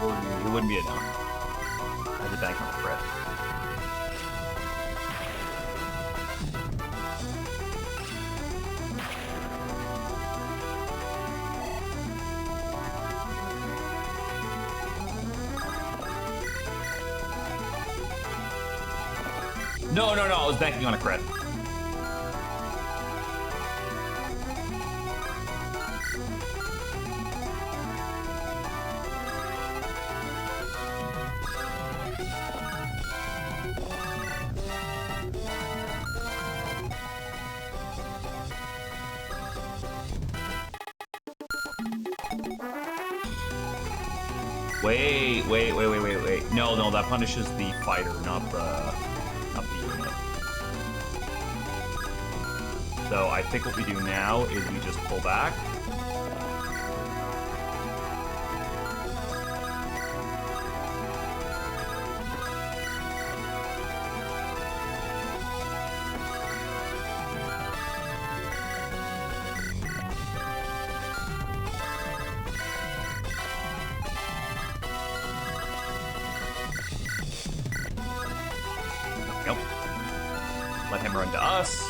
It wouldn't be enough. I had to bank on the crit. No, I was banking on a crit. Wait. No, that punishes the fighter, not the unit. So I think what we do now is we just pull back. Let him run to us.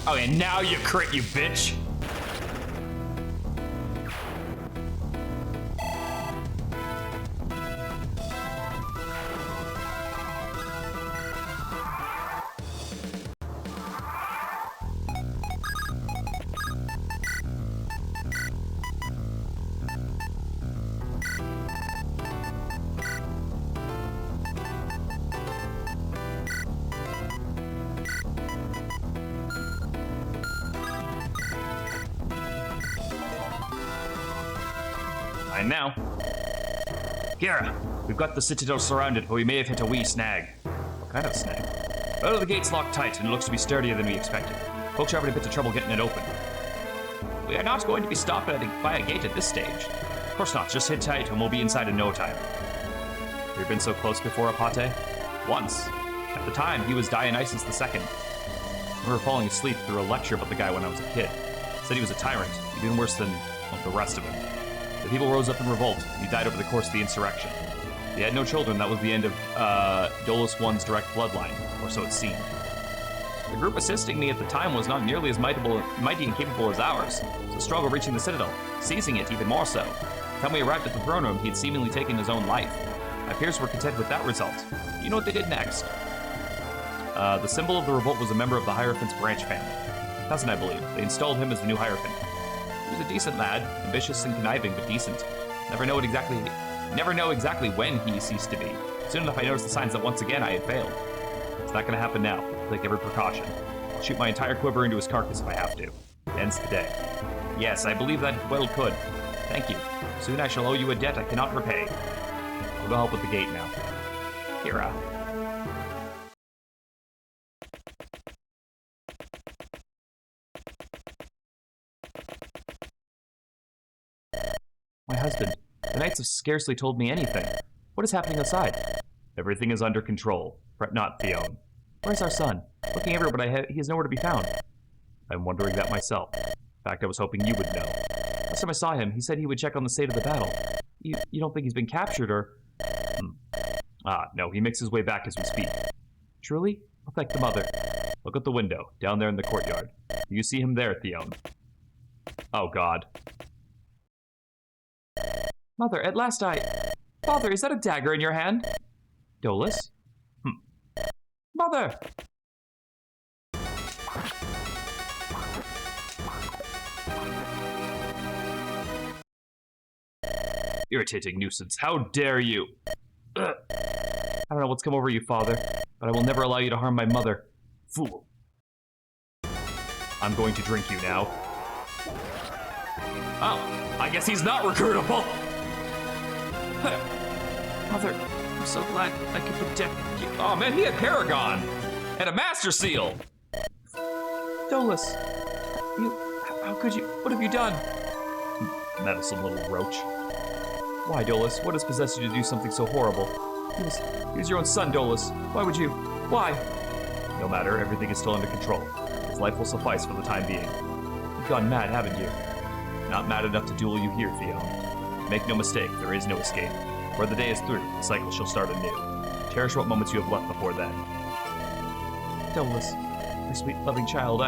Okay, now you crit, you bitch. And now, Kira, we've got the citadel surrounded, but we may have hit a wee snag. What kind of snag? Well, the gate's locked tight, and it looks to be sturdier than we expected. Folks are having a bit of trouble getting it open. We are not going to be stopped by a gate at this stage. Of course not, just sit tight and we'll be inside in no time. You've been so close before, HECATE? Once. At the time, he was Dionysus II. I remember falling asleep through a lecture about the guy when I was a kid. Said he was a tyrant, even worse than the rest of him. The people rose up in revolt, and he died over the course of the insurrection. He had no children. That was the end of Dolus I's direct bloodline, or so it seemed. The group assisting me at the time was not nearly as mighty and capable as ours, so struggle reaching the Citadel, seizing it even more so. When we arrived at the throne room, he had seemingly taken his own life. My peers were content with that result. You know what they did next? The symbol of the revolt was a member of the Hierophant's branch family. Cousin, I believe. They installed him as the new Hierophant. He was a decent lad, ambitious and conniving, but decent. Never know exactly when he ceased to be. Soon enough, I noticed the signs that once again I had failed. It's not going to happen now. I'll take every precaution. I'll shoot my entire quiver into his carcass if I have to. It ends the day. Yes, I believe that well could. Thank you. Soon I shall owe you a debt I cannot repay. I'll go help with the gate now. Kira. My husband. The knights have scarcely told me anything. What is happening outside? Everything is under control. Fret not, Theon. Where's our son? Looking everywhere, but he is nowhere to be found. I'm wondering that myself. In fact, I was hoping you would know. Last time I saw him, he said he would check on the state of the battle. You don't think he's been captured, or... No, he makes his way back as we speak. Truly? I'll thank the mother. Look at the window, down there in the courtyard. You see him there, Theon. Oh, God. Mother, at last Father, is that a dagger in your hand? Dolus? Mother! Irritating nuisance. How dare you? Ugh. I don't know what's come over you, Father, but I will never allow you to harm my mother. Fool. I'm going to drink you now. Oh, I guess he's not recruitable. Mother, I'm so glad I could protect you. Oh man, he had Paragon and a Master Seal. Dolus, how could you? What have you done? Meddlesome little roach. Why, Dolus? What has possessed you to do something so horrible? He was your own son, Dolus. Why would you? Why? No matter, everything is still under control. His life will suffice for the time being. You've gone mad, haven't you? Not mad enough to duel you here, Theon. Make no mistake, there is no escape. Where the day is through, the cycle shall start anew. Cherish what moments you have left before then. Dolus, my sweet, loving child,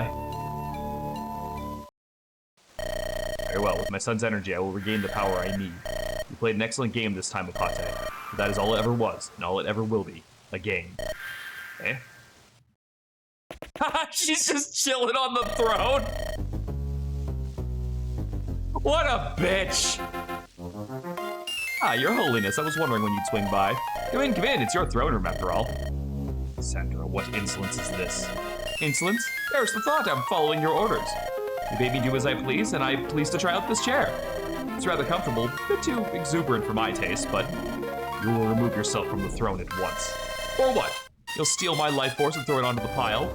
Very well, with my son's energy, I will regain the power I need. You played an excellent game this time with HECATE, but that is all it ever was, and all it ever will be. A game. Eh? She's just chilling on the throne! What a bitch! Your Holiness, I was wondering when you'd swing by. Come in, it's your throne room after all. Sandra, what insolence is this? Insolence? There's the thought, I'm following your orders. You bade me do as I please, and I'm pleased to try out this chair. It's rather comfortable, a bit too exuberant for my taste, but you will remove yourself from the throne at once. Or what? You'll steal my life force and throw it onto the pile?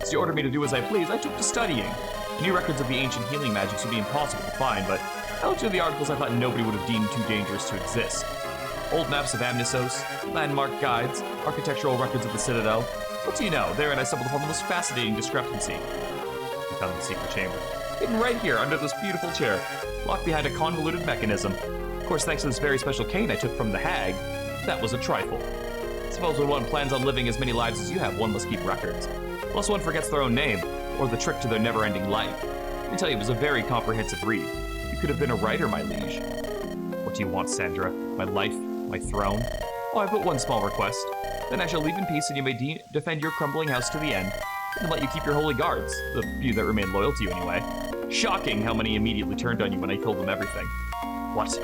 As you ordered me to do as I please, I took to studying. New records of the ancient healing magics would be impossible to find, but I looked through the articles I thought nobody would have deemed too dangerous to exist. Old maps of Amnisos, landmark guides, architectural records of the Citadel. What do you know? Therein I stumbled upon the most fascinating discrepancy. I found the secret chamber. Hidden right here under this beautiful chair, locked behind a convoluted mechanism. Of course, thanks to this very special cane I took from the Hag, that was a trifle. I suppose when one plans on living as many lives as you have, one must keep records. Plus one forgets their own name, or the trick to their never-ending life. Let me tell you, it was a very comprehensive read. You could have been a writer, my liege. What do you want, Sandra? My life? My throne? Oh, I've but one small request. Then I shall leave in peace, and you may defend your crumbling house to the end, and let you keep your holy guards, the few that remain loyal to you anyway. Shocking how many immediately turned on you when I told them everything. What?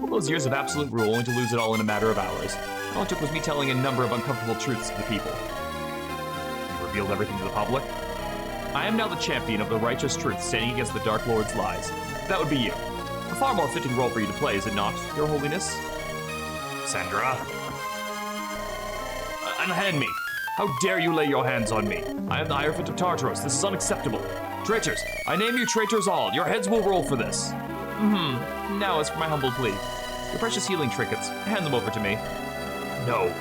All those years of absolute rule only to lose it all in a matter of hours. All it took was me telling a number of uncomfortable truths to the people. You revealed everything to the public? I am now the champion of the righteous truth standing against the Dark Lord's lies. That would be you. A far more fitting role for you to play, is it not, Your Holiness? Sandra? Unhand me! How dare you lay your hands on me? I am the Hierophant of Tartaros. This is unacceptable. Traitors! I name you traitors all. Your heads will roll for this. Now as for my humble plea. Your precious healing trinkets, hand them over to me. No.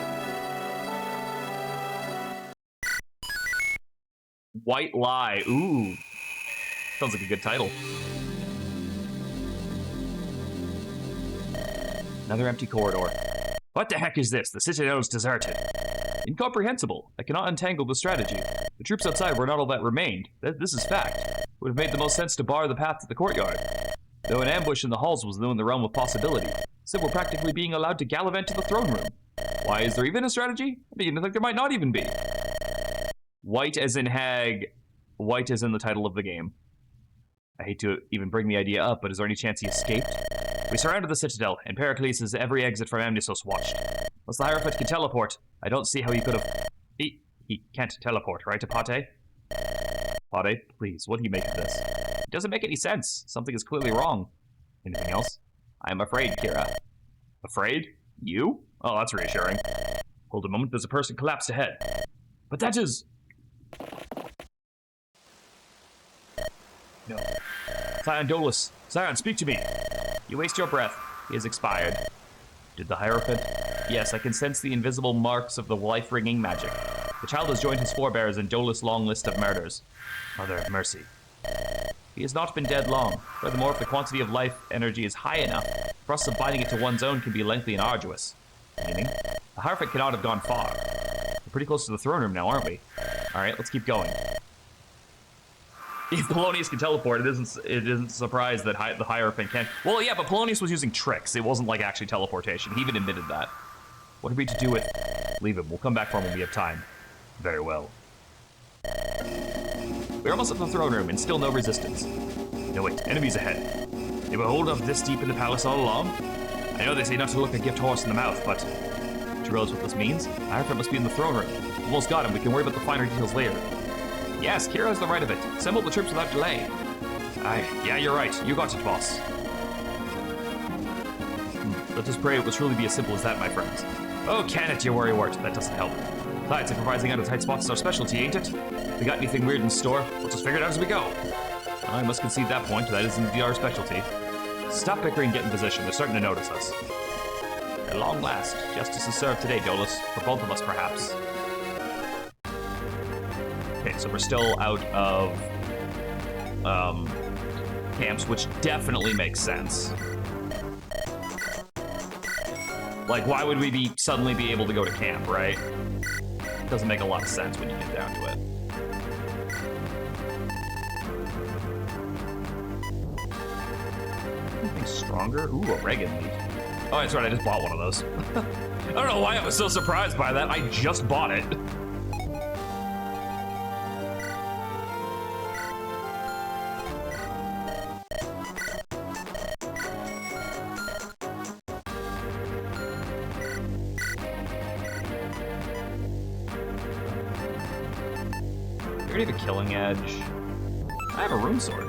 White Lie. Ooh. Sounds like a good title. Another empty corridor. What the heck is this? The citadel is deserted. Incomprehensible. I cannot untangle the strategy. The troops outside were not all that remained. This is fact. It would have made the most sense to bar the path to the courtyard. Though an ambush in the halls was in the realm of possibility, so we're practically being allowed to gallivant to the throne room. Why, is there even a strategy? I mean, I think there might not even be. White as in hag. White as in the title of the game. I hate to even bring the idea up, but is there any chance he escaped? We surrounded the citadel, and Pericles' every exit from Amnisos watched. Unless the Hierophant can teleport, I don't see how he could have... He can't teleport, right, Apate? Apate, please, what do you make of this? It doesn't make any sense. Something is clearly wrong. Anything else? I'm afraid, Kira. Afraid? You? Oh, that's reassuring. Hold a moment, there's a person collapsed ahead. But that is... No. Scion Dolus. Scion, speak to me. You waste your breath. He has expired. Did the Hierophant? Yes, I can sense the invisible marks of the life-ringing magic. The child has joined his forebears in Dolus' long list of murders. Mother of mercy. He has not been dead long. Furthermore, if the quantity of life energy is high enough, the process of binding it to one's own can be lengthy and arduous. Meaning? The Hierophant cannot have gone far. We're pretty close to the throne room now, aren't we? Alright, let's keep going. If Polonius can teleport, it isn't a surprise that the Hierophant can. Well, yeah, but Polonius was using tricks. It wasn't like actually teleportation. He even admitted that. What are we to do with... Leave him. We'll come back for him when we have time. Very well. We're almost at the throne room, and still no resistance. No, wait. Enemies ahead. They were holed up this deep in the palace all along? I know they say not to look a gift horse in the mouth, but... Do you realize what this means? The Hierophant must be in the throne room. Almost got him. We can worry about the finer details later. Yes, Kira has the right of it. Assemble the troops without delay. Aye, yeah, you're right. You got it, boss. Let us pray it will truly be as simple as that, my friends. Oh, can it, you worrywart? That doesn't help. Besides, improvising out of tight spots is our specialty, ain't it? If we got anything weird in store, we'll just figure it out as we go. Well, I must concede that point. That is indeed our specialty. Stop bickering and get in position. They're starting to notice us. At long last, justice is served today, Dolus. For both of us, perhaps. Okay, so we're still out of camps, which definitely makes sense. Like, why would we suddenly be able to go to camp, right? Doesn't make a lot of sense when you get down to it. Anything stronger? Ooh, a Reagan lead. Oh, that's right, I just bought one of those. I don't know why I was so surprised by that. I just bought it. I already have a killing edge. I have a rune sword.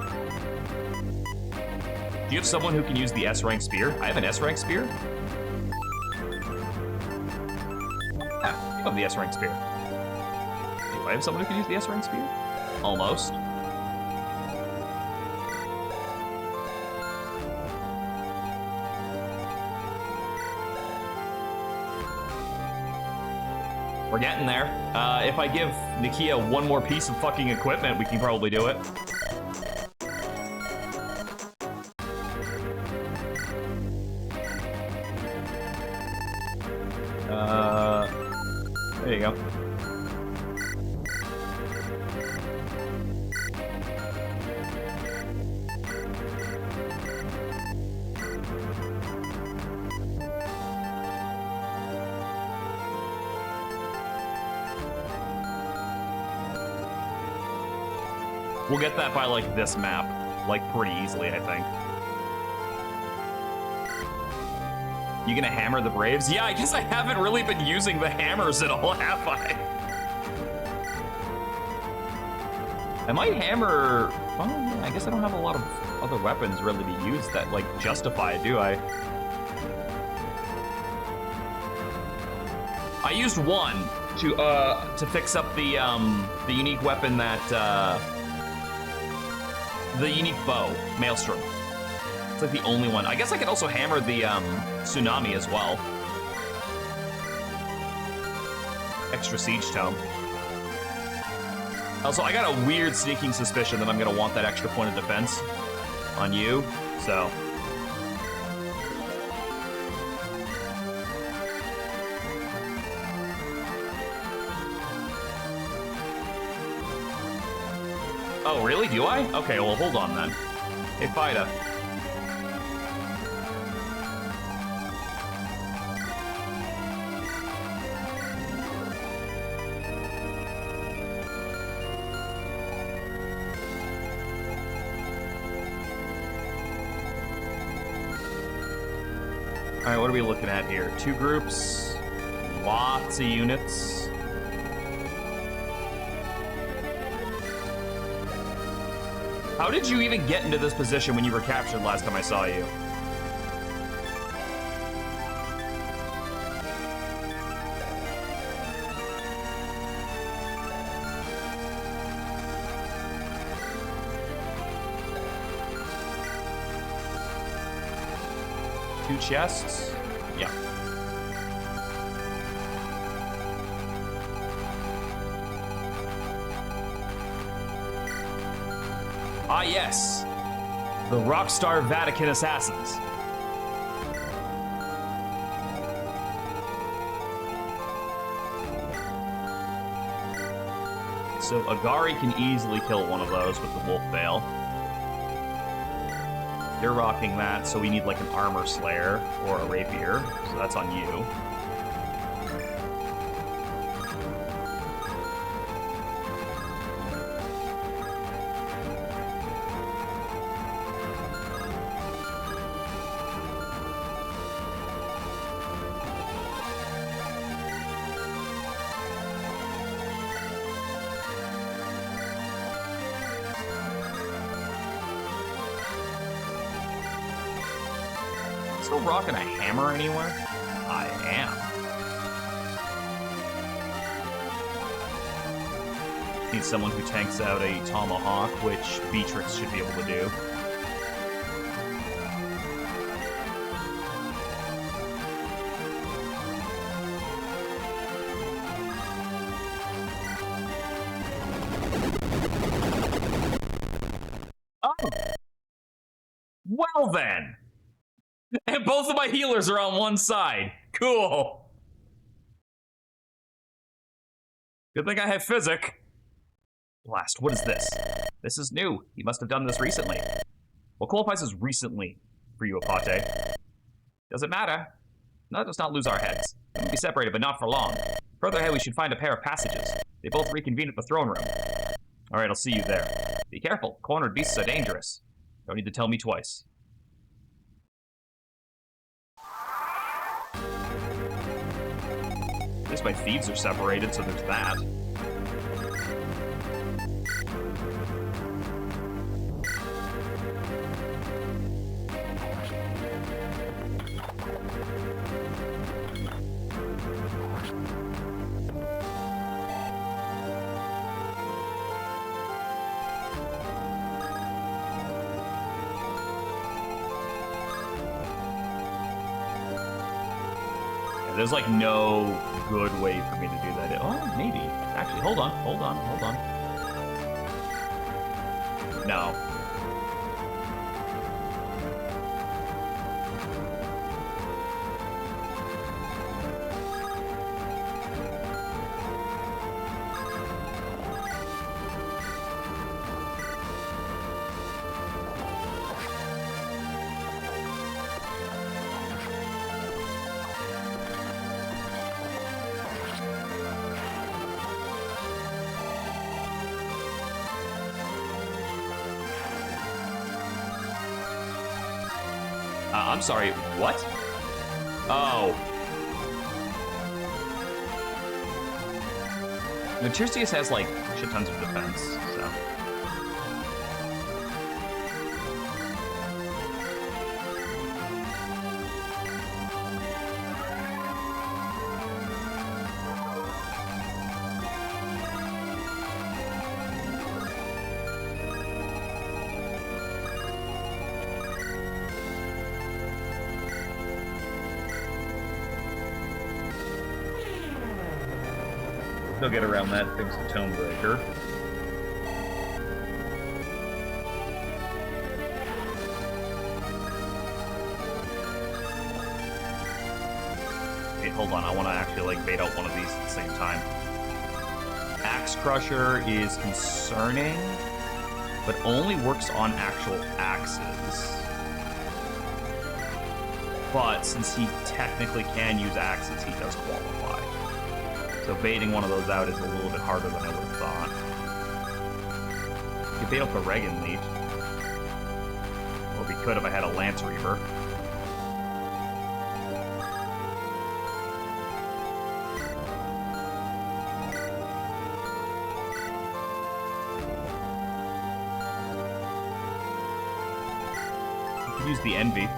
Do you have someone who can use the S-rank spear? I have an S-rank spear? Yeah, you have the S-rank spear. Do I have someone who can use the S-rank spear? Almost. We're getting there. If I give Nikia one more piece of fucking equipment, we can probably do it. There you go. We'll get that by, like, this map. Like, pretty easily, I think. You gonna hammer the Braves? Yeah, I guess I haven't really been using the hammers at all, have I? I might hammer... Oh, yeah, I guess I don't have a lot of other weapons really to use that, like, justify it, do I? I used one to fix up the unique weapon that, the unique bow, Maelstrom. It's like the only one. I guess I could also hammer the Tsunami as well. Extra Siege Tome. Also, I got a weird sneaking suspicion that I'm gonna want that extra point of defense on you, so. Oh, really? Do I? Okay, well, hold on then. Hey, Fida. Alright, what are we looking at here? 2 groups, lots of units. How did you even get into this position when you were captured last time I saw you? Two chests? Yeah. Ah, yes. The Rockstar Vatican Assassins. So Agari can easily kill one of those with the Wolf Veil. You're rocking that, so we need like an Armor Slayer or a Rapier, so that's on you. Still rocking a hammer anywhere? I am. Need someone who tanks out a tomahawk, which Beatrix should be able to do. Oh! Well then! And both of my healers are on one side. Cool. Good thing I have physic. Blast, what is this? This is new. You must have done this recently. What qualifies as recently for you, HECATE? Does it matter? Let us not lose our heads. We'll be separated, but not for long. Further ahead, we should find a pair of passages. They both reconvene at the throne room. All right, I'll see you there. Be careful. Cornered beasts are dangerous. Don't need to tell me twice. At least my thieves are separated, so there's that. There's like no good way for me to do that. Oh, maybe. Actually, hold on. No. I'm sorry, what? Oh. No, Tirsias has, like, shit tons of defense, so. They'll get around that, thing's the Tone Breaker. hold on. I want to actually, like, bait out one of these at the same time. Axe Crusher is concerning, but only works on actual axes. But since he technically can use axes, he does qualify. So baiting one of those out is a little bit harder than I would have thought. You could bait out the Regan Leech. Or we could if I had a Lance Reaver. You could use the Envy.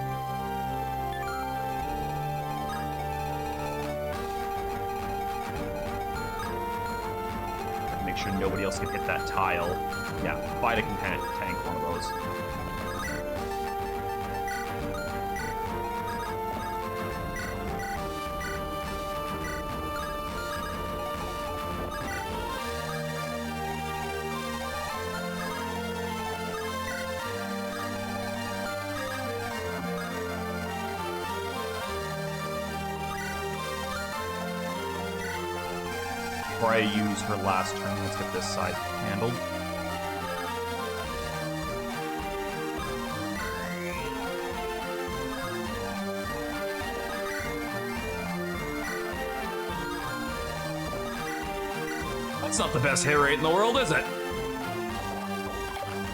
Sure nobody else can hit that tile. Yeah, Vida can tank one of those. Before I use her last turn, let's get this side handled. That's not the best hit rate in the world, is it?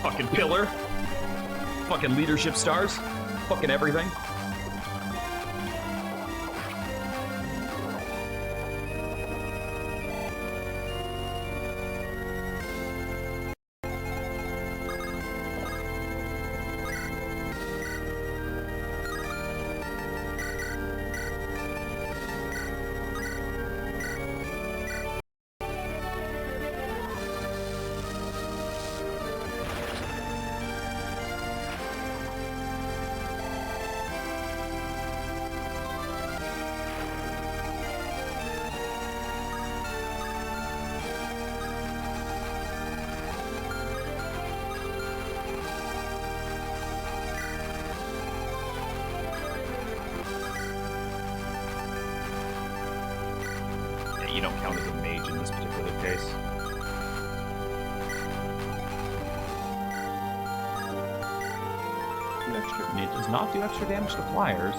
Fucking pillar. Fucking leadership stars. Fucking everything. You don't count as a mage in this particular case. It does not do extra damage to flyers.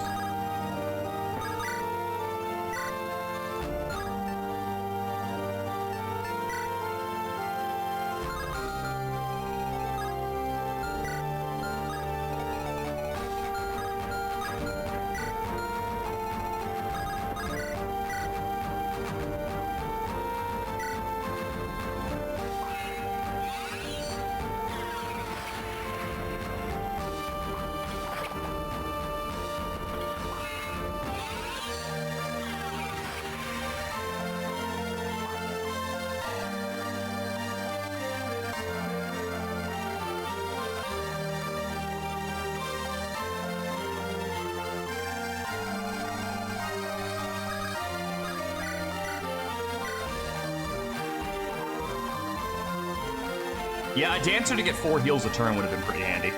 Yeah, a Dancer to get 4 heals a turn would have been pretty handy.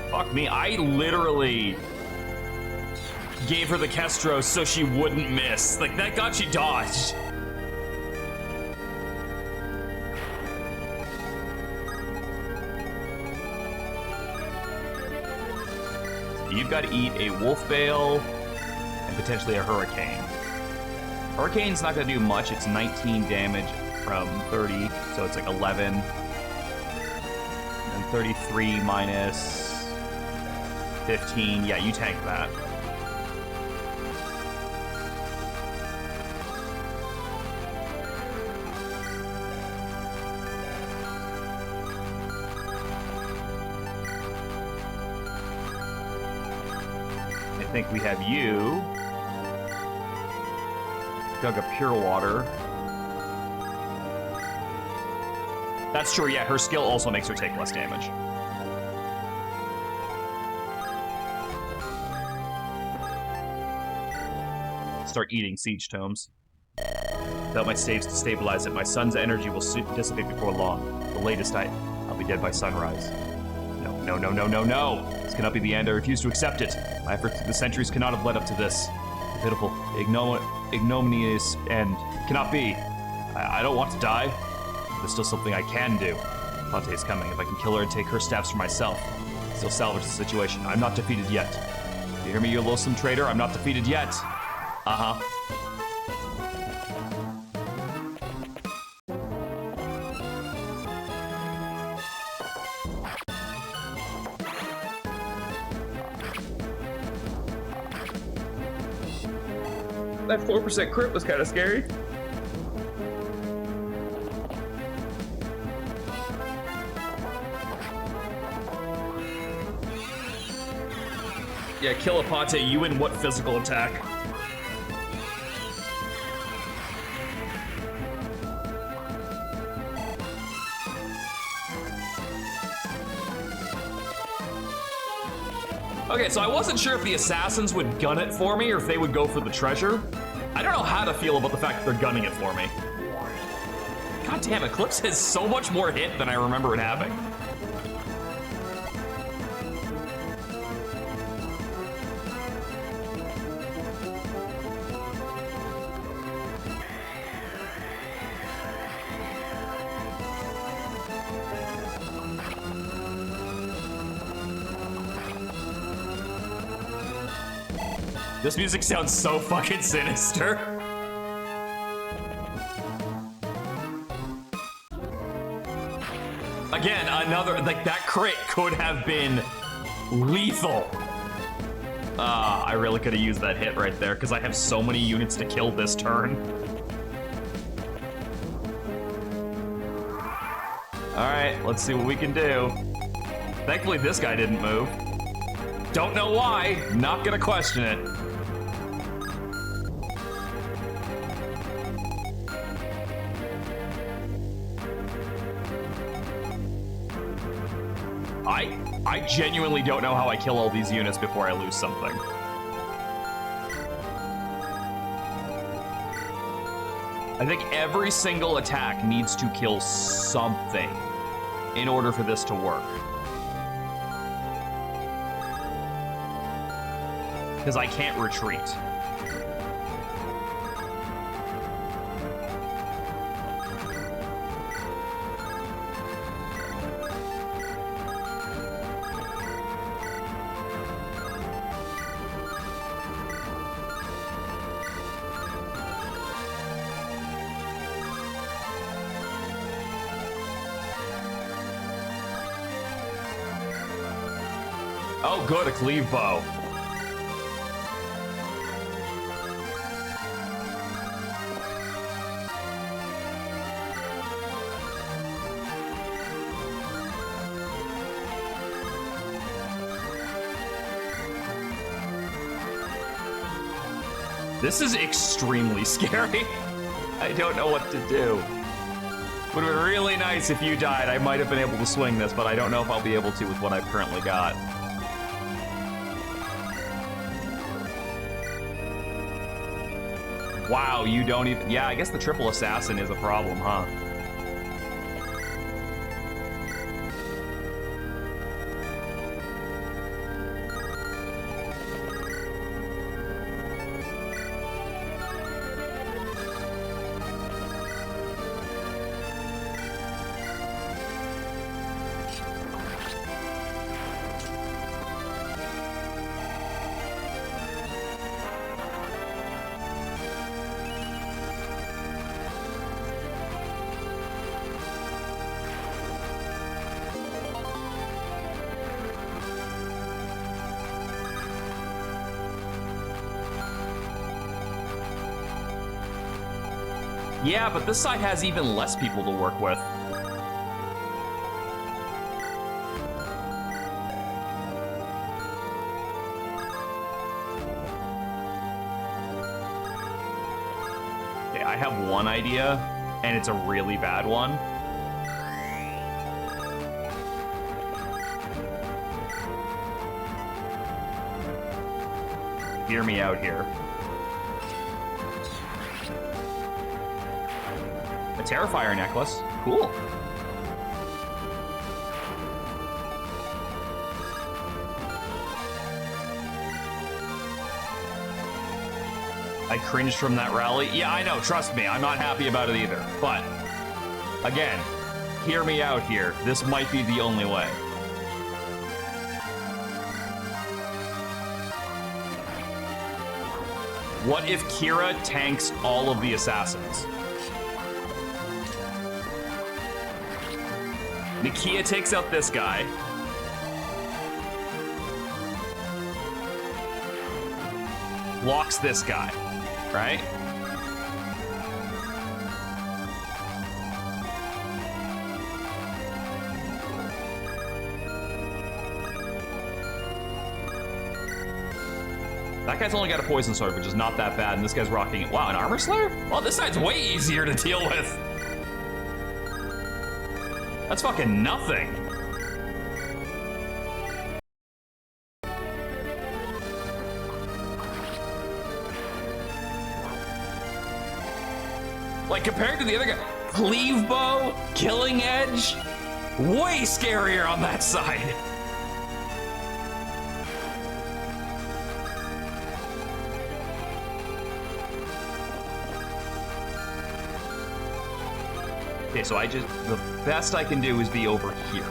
Fuck me, I literally gave her the Kestros so she wouldn't miss. Like, that got you dodged. You've got to eat a Wolf Bale and potentially a Hurricane. Hurricane's not going to do much. It's 19 damage from 30, so it's like 11. And 33 minus 15. Yeah, you tank that. I think we have you. Jug of Pure Water. That's true, yeah, her skill also makes her take less damage. Start eating siege tomes. Without my saves to stabilize it, my son's energy will dissipate before long. The latest, I'll be dead by sunrise. No, no, no, no, no, no! This cannot be the end. I refuse to accept it. My efforts through the centuries cannot have led up to this. The pitiful, ignominious end. It cannot be. I don't want to die. There's still something I can do. Ponte is coming. If I can kill her and take her stabs for myself, still salvage the situation. I'm not defeated yet. You hear me, you loathsome traitor? I'm not defeated yet. Uh-huh. That 4% crit was kind of scary. Yeah, kill a Ponte. You win what physical attack? Okay, so I wasn't sure if the assassins would gun it for me or if they would go for the treasure. I don't know how to feel about the fact that they're gunning it for me. God damn, Eclipse has so much more hit than I remember it having. This music sounds so fucking sinister. Again, another, like, that crit could have been lethal. I really could have used that hit right there because I have so many units to kill this turn. All right, let's see what we can do. Thankfully, this guy didn't move. Don't know why, not gonna question it. I genuinely don't know how I kill all these units before I lose something. I think every single attack needs to kill something in order for this to work. Because I can't retreat. Oh, good, a cleave bow. This is extremely scary. I don't know what to do. Would have been really nice if you died. I might have been able to swing this, but I don't know if I'll be able to with what I've currently got. Wow, you don't even... Yeah, I guess the triple assassin is a problem, huh? Yeah, but this side has even less people to work with. Okay, I have one idea, and it's a really bad one. Hear me out here. Terrifier necklace. Cool. I cringed from that rally. Yeah, I know, trust me, I'm not happy about it either. But, again, hear me out here. This might be the only way. What if Kira tanks all of the assassins? Nakia takes out this guy. Blocks this guy, right? That guy's only got a poison sword, which is not that bad, and this guy's rocking it. Wow, an armor slayer? Well, this side's way easier to deal with. That's fucking nothing. Like, compared to the other guy, cleave bow, killing edge, way scarier on that side. Okay, so the best I can do is be over here.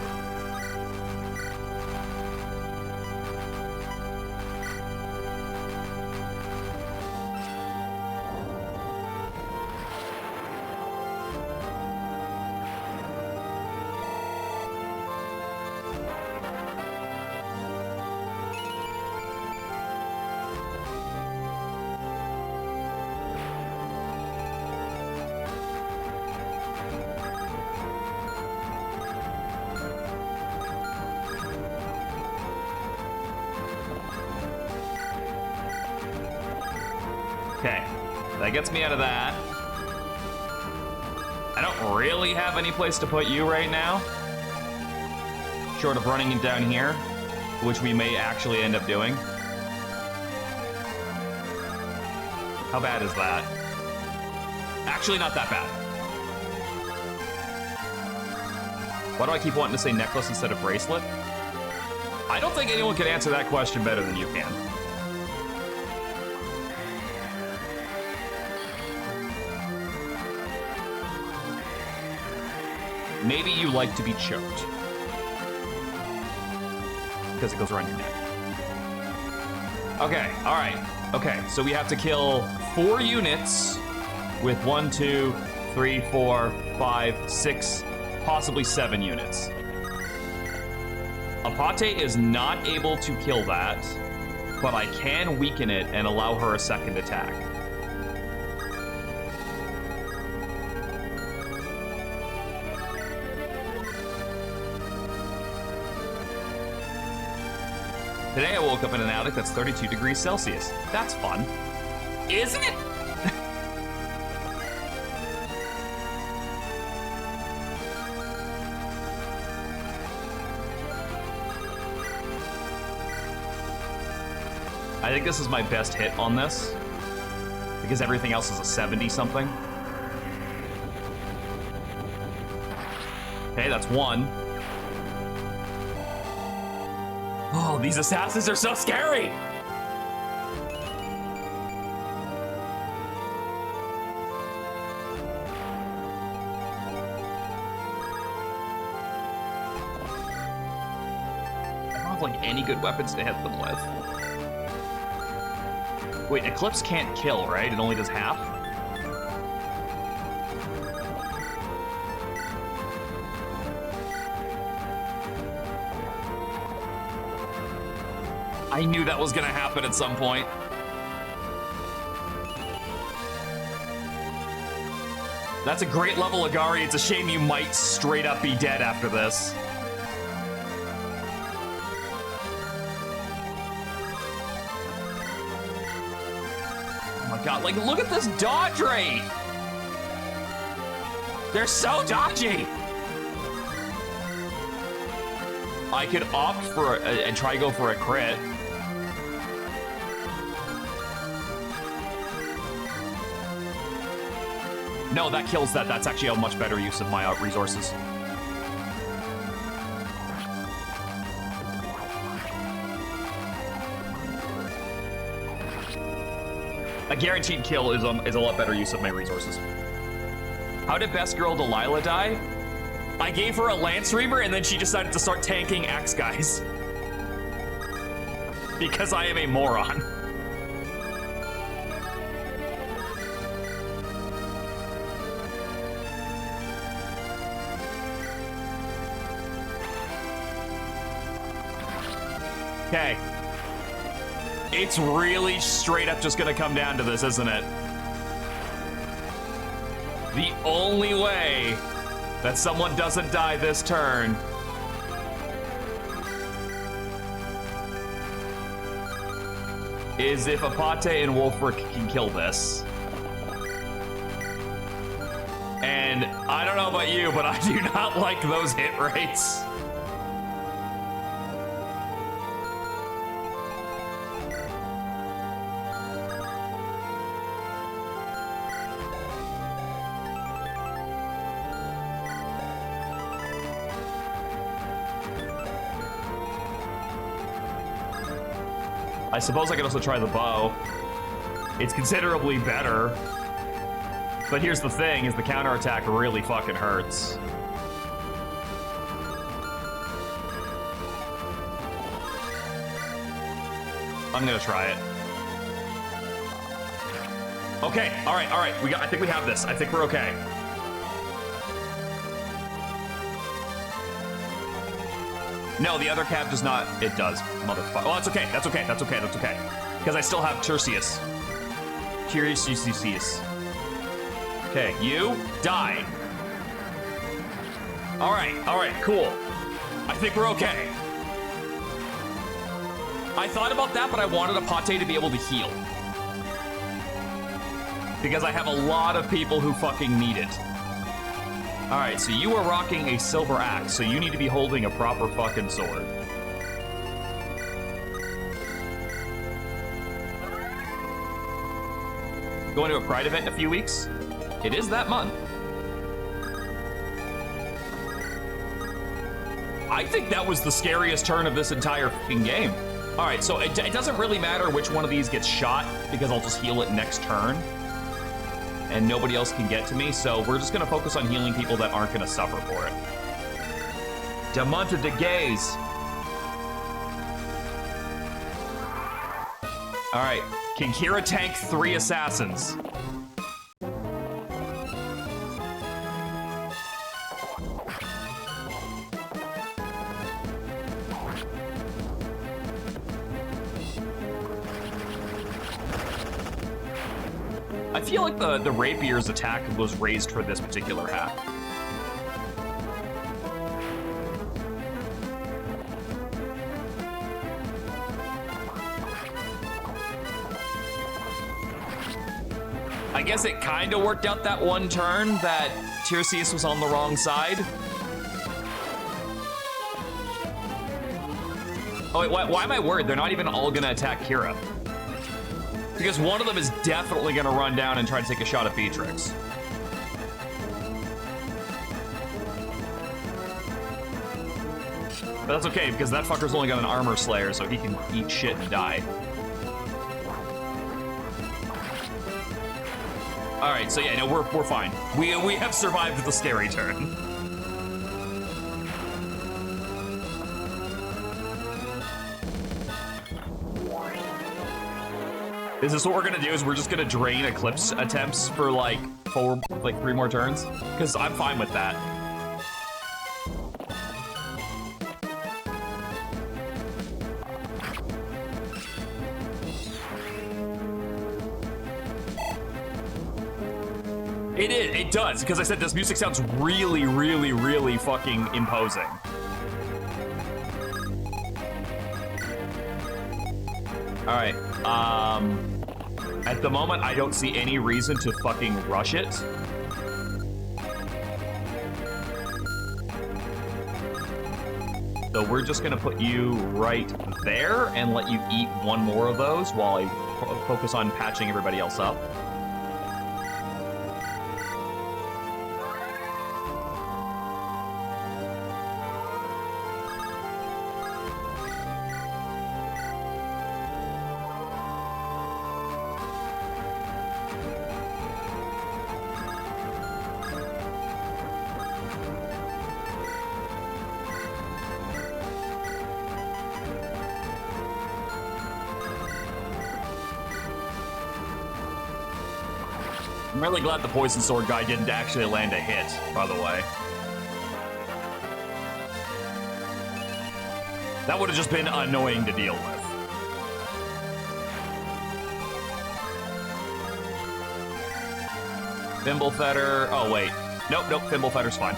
Okay, that gets me out of that. I don't really have any place to put you right now. Short of running it down here, which we may actually end up doing. How bad is that? Actually, not that bad. Why do I keep wanting to say necklace instead of bracelet? I don't think anyone can answer that question better than you can. Maybe you like to be choked. Because it goes around your neck. Okay, all right. Okay, so we have to kill 4 units with 1, 2, 3, 4, 5, 6, possibly 7 units. Apate is not able to kill that, but I can weaken it and allow her a second attack. Today I woke up in an attic that's 32 degrees Celsius. That's fun. Isn't it? I think this is my best hit on this, because everything else is a 70-something. Okay, that's 1. Oh, these assassins are so scary! I don't have, like, any good weapons to hit them with. Wait, Eclipse can't kill, right? It only does half? I knew that was gonna happen at some point. That's a great level, Agari. It's a shame you might straight up be dead after this. Oh my god, like, look at this dodge rate! They're so dodgy! I could opt for and try to go for a crit. No, that kills that. That's actually a much better use of my resources. A guaranteed kill is a lot better use of my resources. How did best girl Delilah die? I gave her a Lance Reaver and then she decided to start tanking axe guys. Because I am a moron. Okay. It's really straight up just gonna come down to this, isn't it? The only way that someone doesn't die this turn is if Apate and Wolfric can kill this. And I don't know about you, but I do not like those hit rates. I suppose I could also try the bow. It's considerably better. But here's the thing, is the counterattack really fucking hurts. I'm gonna try it. Okay, all right. I think we have this. I think we're okay. No, the other cab does not. It does, motherfucker. Well, that's okay. That's okay. Because I still have Tertius. Tertius. Okay, you die. All right, cool. I think we're okay. I thought about that, but I wanted Apate to be able to heal. Because I have a lot of people who fucking need it. All right, so you are rocking a silver axe, so you need to be holding a proper fucking sword. Going to a Pride event in a few weeks? It is that month. I think that was the scariest turn of this entire fucking game. All right, so it doesn't really matter which one of these gets shot, because I'll just heal it next turn. And nobody else can get to me, so we're just gonna focus on healing people that aren't gonna suffer for it. Demonta de Gaze. All right, can Kira tank 3 assassins? I feel like the Rapier's attack was raised for this particular hack. I guess it kind of worked out that one turn that Tiresias was on the wrong side. Oh wait, why am I worried? They're not even all gonna attack Kira. Because one of them is definitely gonna run down and try to take a shot at Beatrix. But that's okay, because that fucker's only got an armor slayer, so he can eat shit and die. All right, so yeah, no, we're fine. We have survived the scary turn. Is this what we're gonna do? Is we're just gonna drain Eclipse attempts for like 3 more turns? Because I'm fine with that. It does, because I said this music sounds really, really, really fucking imposing. All right, at the moment, I don't see any reason to fucking rush it. So we're just gonna put you right there and let you eat one more of those while I focus on patching everybody else up. I'm really glad the poison sword guy didn't actually land a hit, by the way. That would have just been annoying to deal with. Thimblefetter. Oh, wait. Nope, Thimblefetter's fine.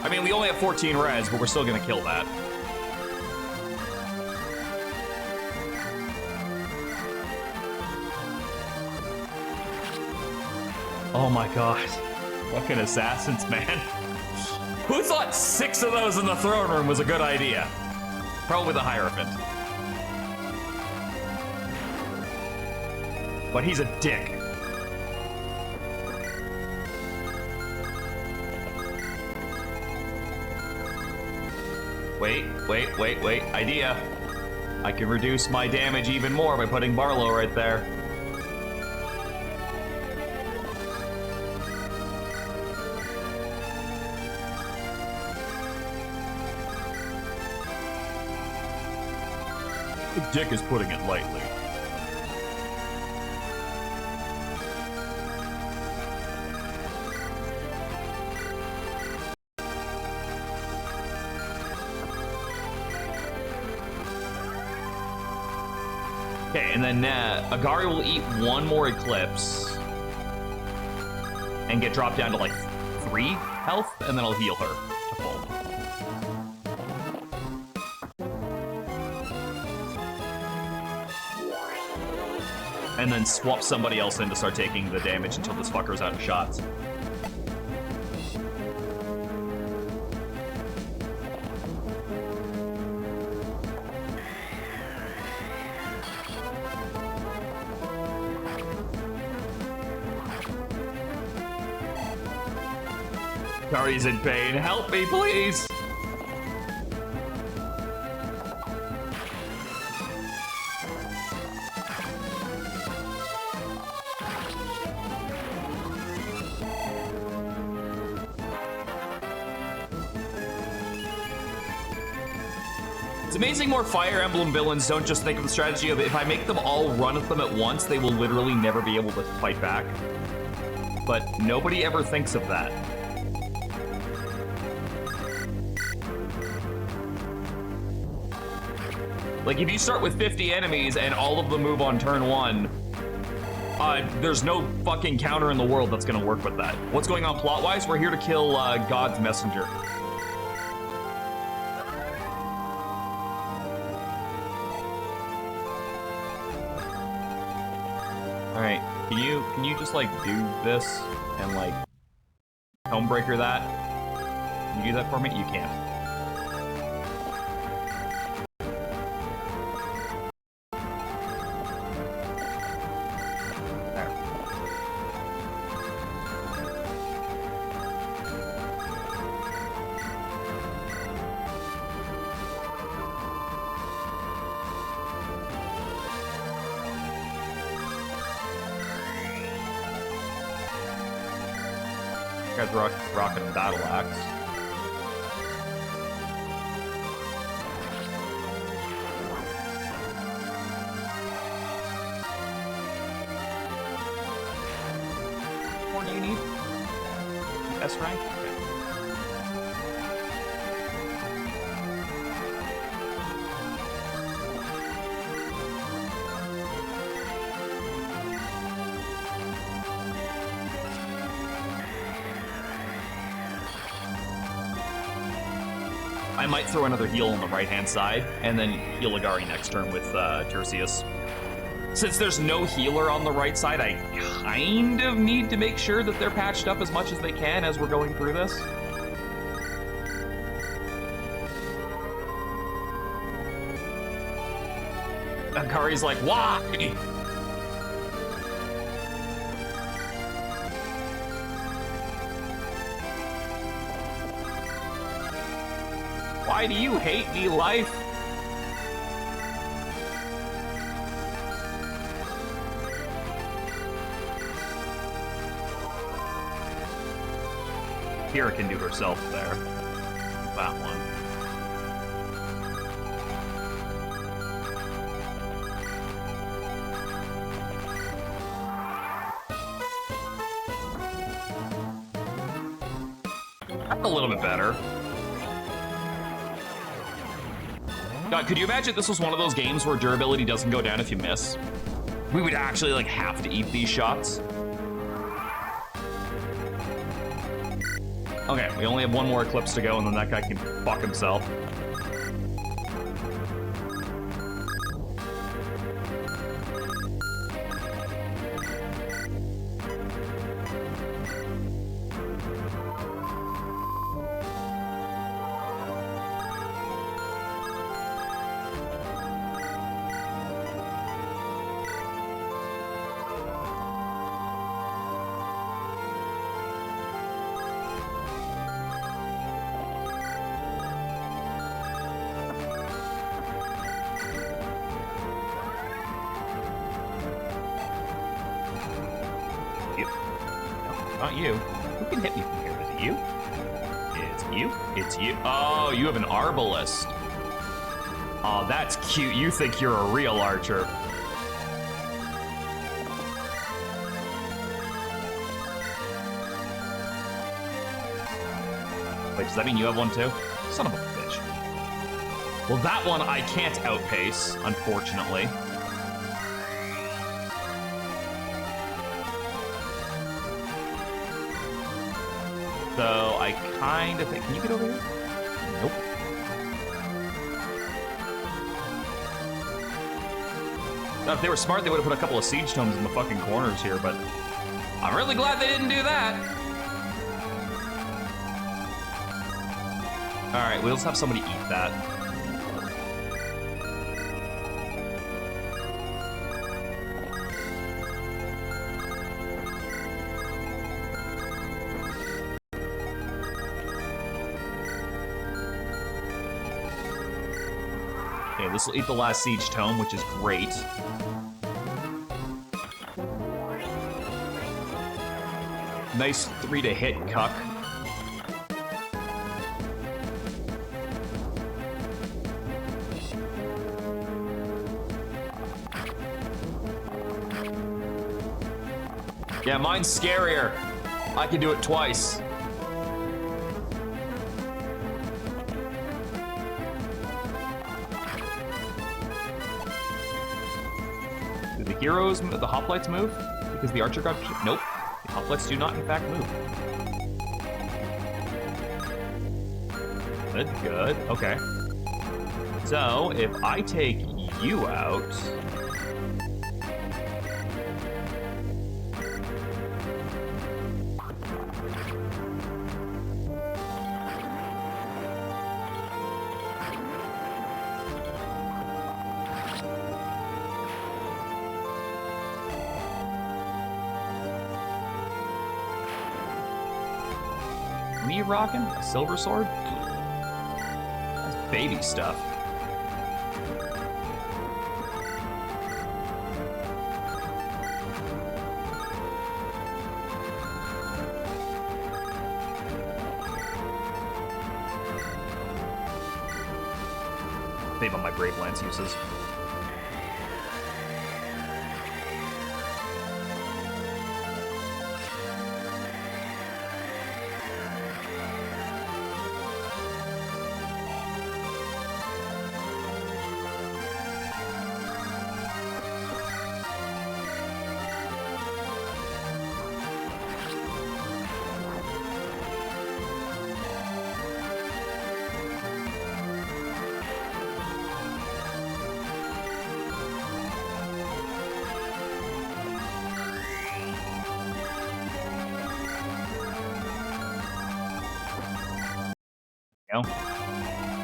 I mean, we only have 14 res, but we're still gonna kill that. Oh my god. Fucking assassins, man. Who thought 6 of those in the throne room was a good idea? Probably the Hierophant. But he's a dick. Wait. Idea. I can reduce my damage even more by putting Barlow right there. Dick is putting it lightly. Okay, and then Agari will eat one more Eclipse and get dropped down to like 3 health, and then I'll heal her to full. And then swap somebody else in to start taking the damage until this fucker's out of shots. Kari's in pain. Help me, please! It's amazing more Fire Emblem villains don't just think of the strategy of if I make them all run at them at once, they will literally never be able to fight back. But nobody ever thinks of that. Like, if you start with 50 enemies and all of them move on turn 1, there's no fucking counter in the world that's gonna work with that. What's going on plot-wise? We're here to kill God's messenger. Alright, can you just, like, do this and, like, Homebreaker that? Can you do that for me? You can't. Guy's rocking a battle axe. What do you need? S rank? Okay. I might throw another heal on the right-hand side, and then heal Agari next turn with Tercius. Since there's no healer on the right side, I kind of need to make sure that they're patched up as much as they can as we're going through this. Agari's like, why? Why do you hate me, life? Kira can do herself there. That one. a little bit better. God, could you imagine this was one of those games where durability doesn't go down if you miss? We would actually like have to eat these shots. Okay, we only have one more eclipse to go, and then that guy can fuck himself. Not you. Who can hit me from here? Is it you? It's you? It's you. Oh, you have an arbalist. Oh, that's cute. You think you're a real archer. Wait, does that mean you have one too? Son of a bitch. Well, that one I can't outpace, unfortunately. So I kind of think, can you get over here? Nope. Now, if they were smart, they would have put a couple of siege tomes in the fucking corners here, but I'm really glad they didn't do that. All right, we'll just have somebody eat that. Okay, this will eat the last siege tome, which is great. Nice 3 to hit, cuck. Yeah, mine's scarier. I can do it twice. Do the heroes, the hoplites move? Because the archer got... Nope. The hoplites do not, in fact, move. Good, good. Okay. So, if I take you out... What are you rocking? A silver sword? That's baby stuff. Save on my Brave Lance uses.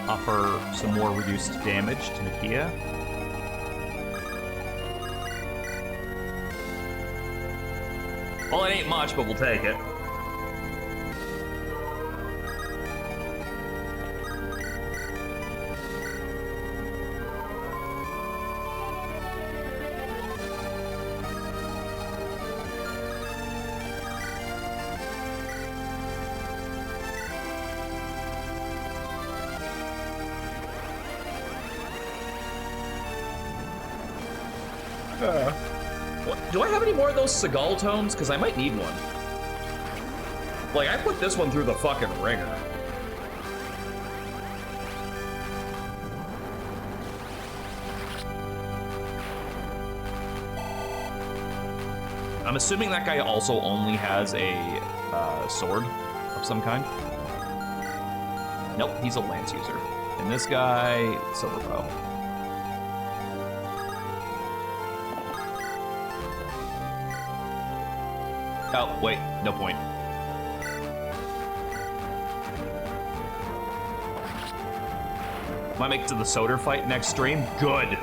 Offer some more reduced damage to Nakia. Well, it ain't much, but we'll take it. Do I have any more of those Seagal tomes? Because I might need one. Like, I put this one through the fucking ringer. I'm assuming that guy also only has a sword of some kind. Nope, he's a lance user. And this guy, silver bow. Oh, wait, no point. Might make it to the Soder fight next stream? Good.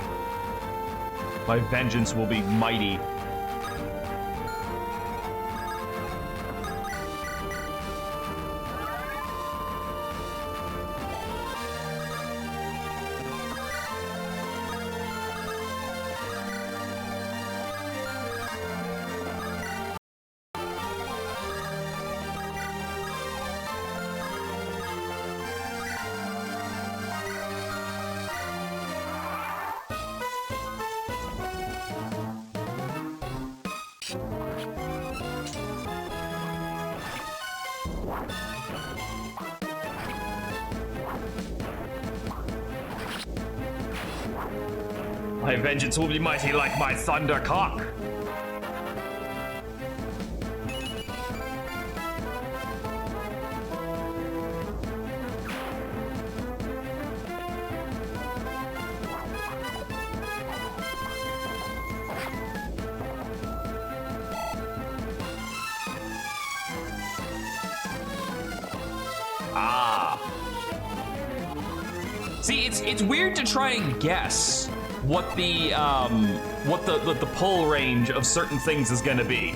My vengeance will be mighty. My vengeance will be mighty like my thunder cock. Ah. See, it's weird to try and guess what the pull range of certain things is gonna be.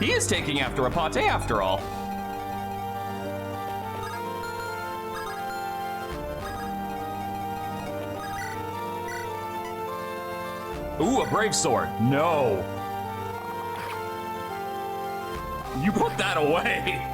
He is taking after a pate after all. Ooh, a brave sword. No. You put that away.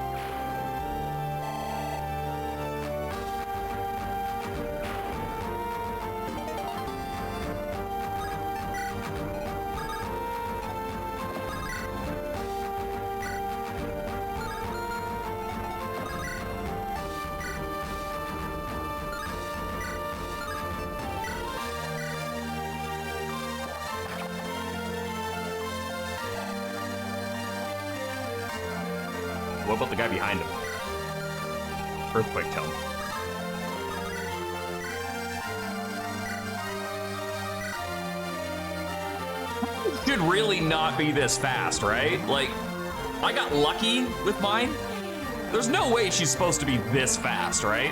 What about the guy behind him? Earthquake tone. Should really not be this fast, right? Like, I got lucky with mine. There's no way she's supposed to be this fast, right?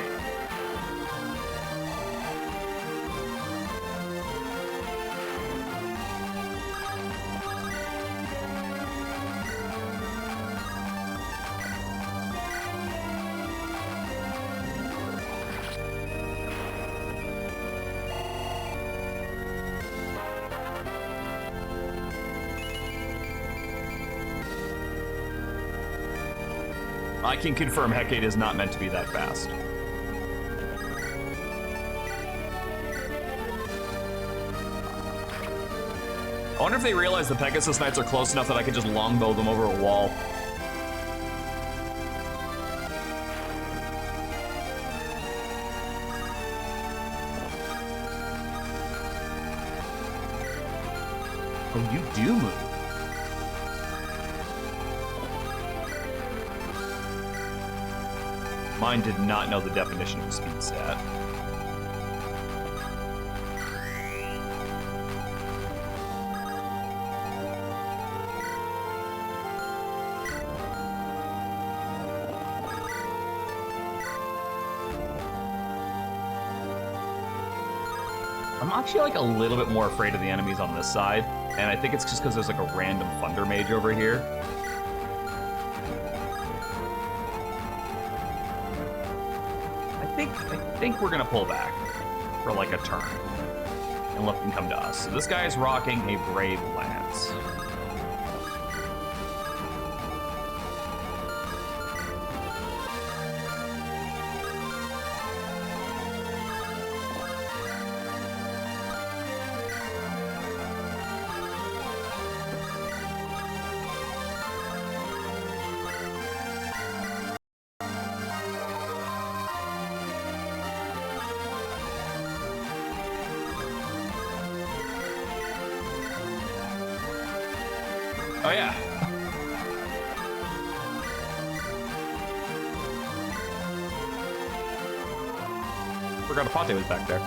I can confirm HECATE is not meant to be that fast. I wonder if they realize the Pegasus Knights are close enough that I could just longbow them over a wall. Oh, you do move. Mine did not know the definition of a speed stat. I'm actually like a little bit more afraid of the enemies on this side, and I think it's just because there's like a random Thunder Mage over here. I think we're gonna pull back for like a turn and let them come to us. So this guy is rocking a Brave Lance. Oh, yeah. Forgot Apate was back there.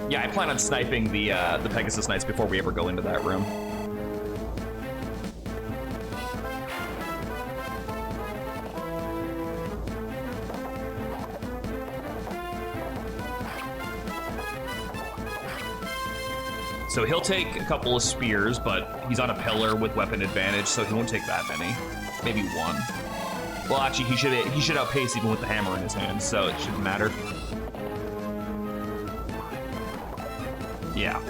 Yeah, I plan on sniping the Pegasus Knights before we ever go into that room. So he'll take a couple of spears, but he's on a pillar with weapon advantage, so he won't take that many. Maybe one. Well, actually, he should outpace even with the hammer in his hand, so it shouldn't matter. Yeah.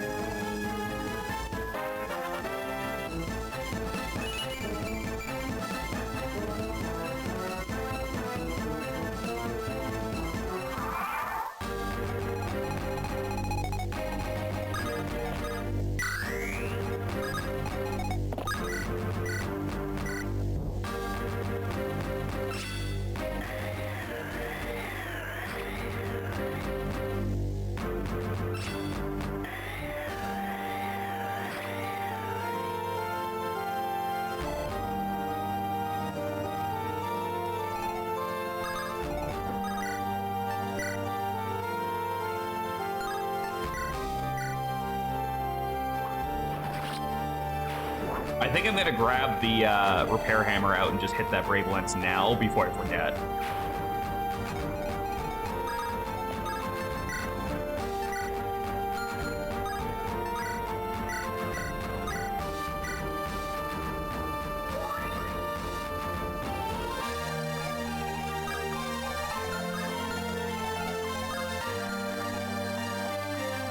I think I'm gonna grab the repair hammer out and just hit that Brave Lance now before I forget.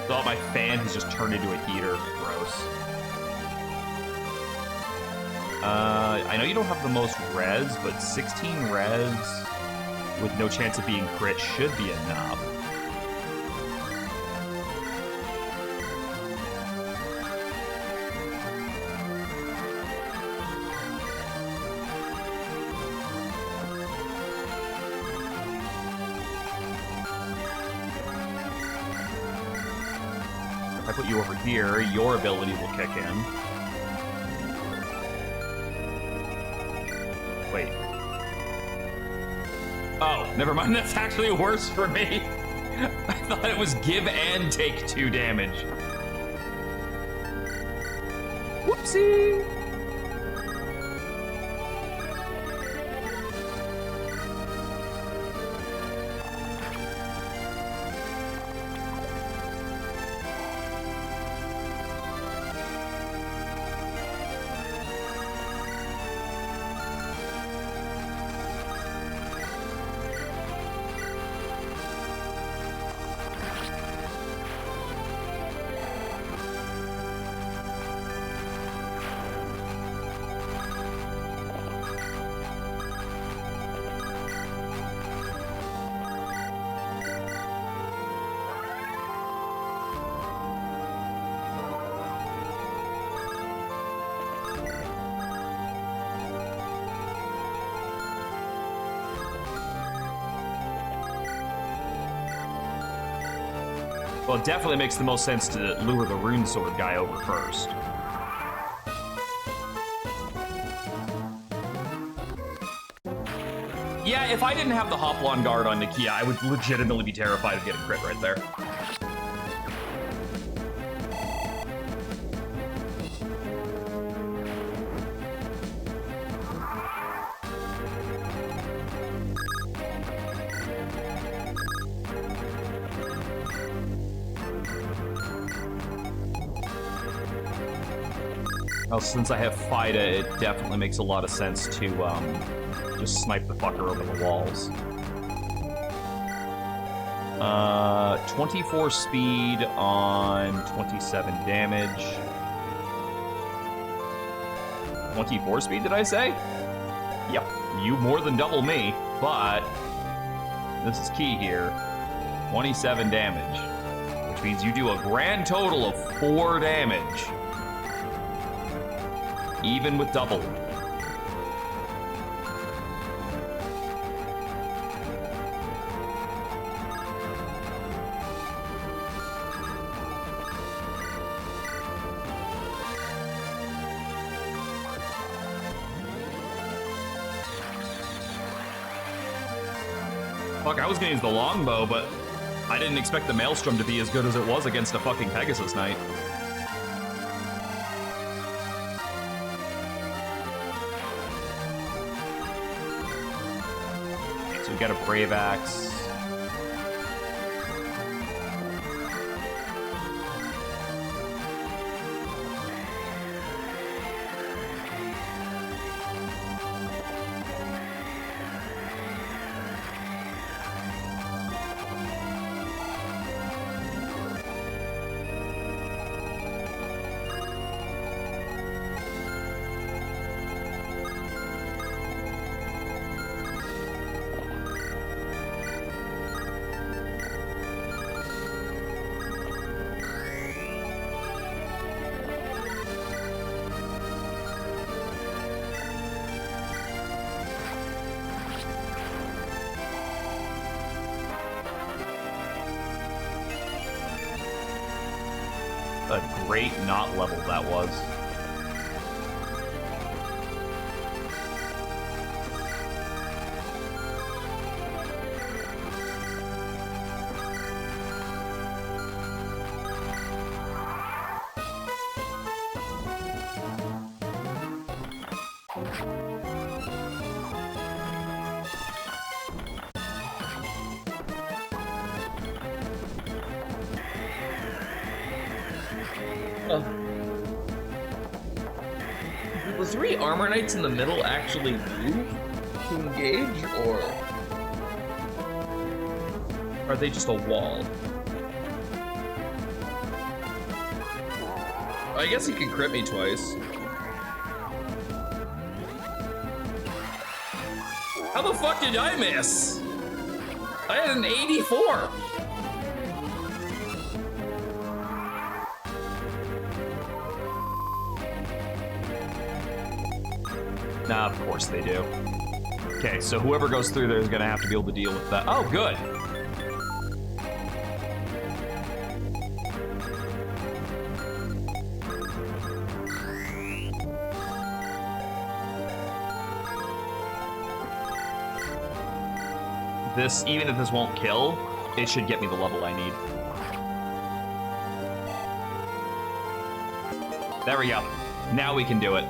So my fan has just turned into a heater. Gross. I know you don't have the most res, but 16 res with no chance of being crit should be enough. If I put you over here, your ability will kick in. Wait. Oh, never mind. That's actually worse for me. I thought it was give and take 2 damage. Whoopsie. Well, it definitely makes the most sense to lure the Rune Sword guy over first. Yeah, if I didn't have the Hoplon Guard on Nakia, I would legitimately be terrified of getting crit right there. Well, since I have Fida, it definitely makes a lot of sense to just snipe the fucker over the walls. 24 speed on 27 damage. 24 speed, did I say? Yep, you more than double me, but this is key here. 27 damage. which means you do a grand total of 4 damage. Even with double. Fuck, I was gonna use the longbow, but I didn't expect the Maelstrom to be as good as it was against a fucking Pegasus Knight. Okay, so we got a Brave Axe. A great not level that was. The 3 armor knights in the middle actually move to engage, or are they just a wall? I guess he can crit me twice. How the fuck did I miss? I had an 84. Nah, of course they do. Okay, so whoever goes through there is gonna have to be able to deal with that. Oh, good. This, even if this won't kill, it should get me the level I need. There we go. Now we can do it.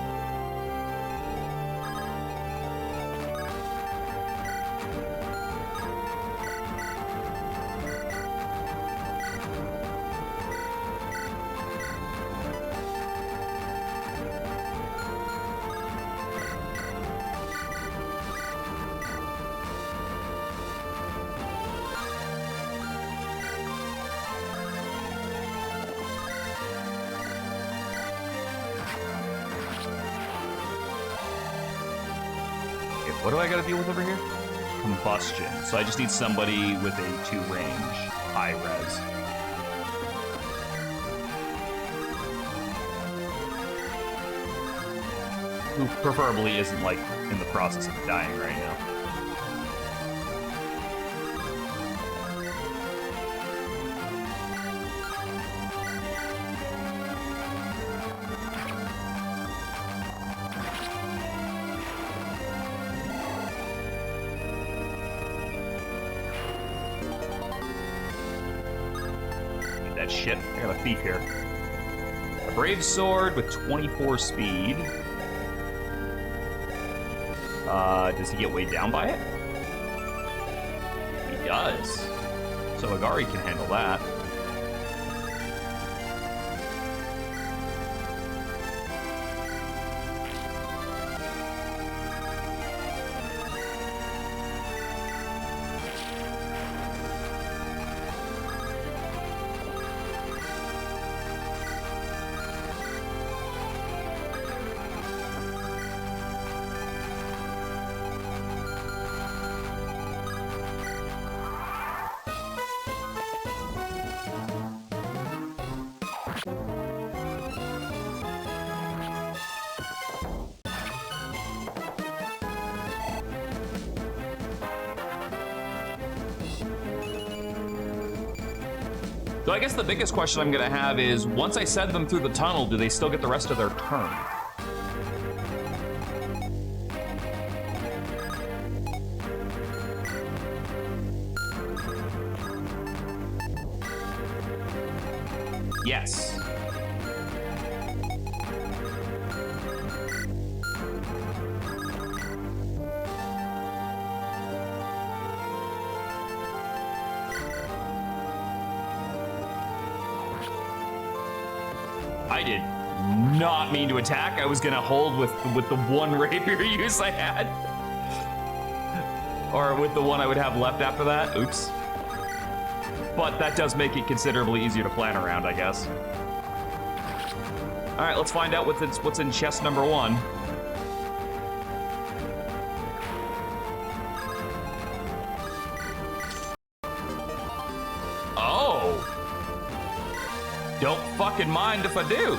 What do I gotta deal with over here? Combustion. So I just need somebody with a 2 range, high res. Who preferably isn't like in the process of dying right now. Shit, I got a thief here. A brave sword with 24 speed. Does he get weighed down by it? He does. So Agari can handle that. So I guess the biggest question I'm gonna have is, once I send them through the tunnel, do they still get the rest of their turn? Yes. I did not mean to attack. I was gonna hold with the one rapier use I had. Or with the one I would have left after that. Oops. But that does make it considerably easier to plan around, I guess. All right, let's find out what's in chest number 1. Oh. Don't fucking mind if I do.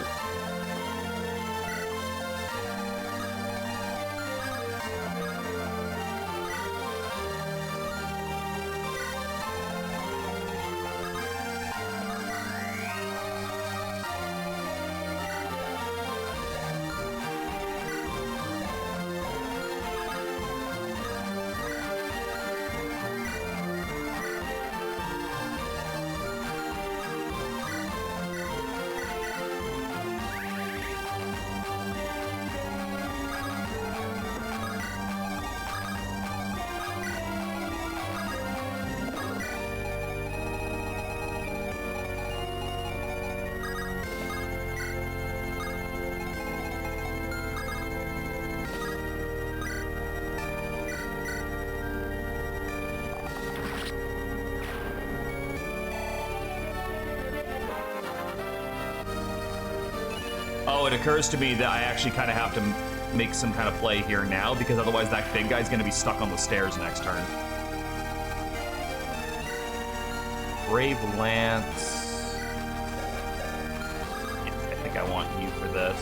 Oh, it occurs to me that I actually kind of have to make some kind of play here now, because otherwise that big guy's going to be stuck on the stairs next turn. Brave Lance. Yeah, I think I want you for this.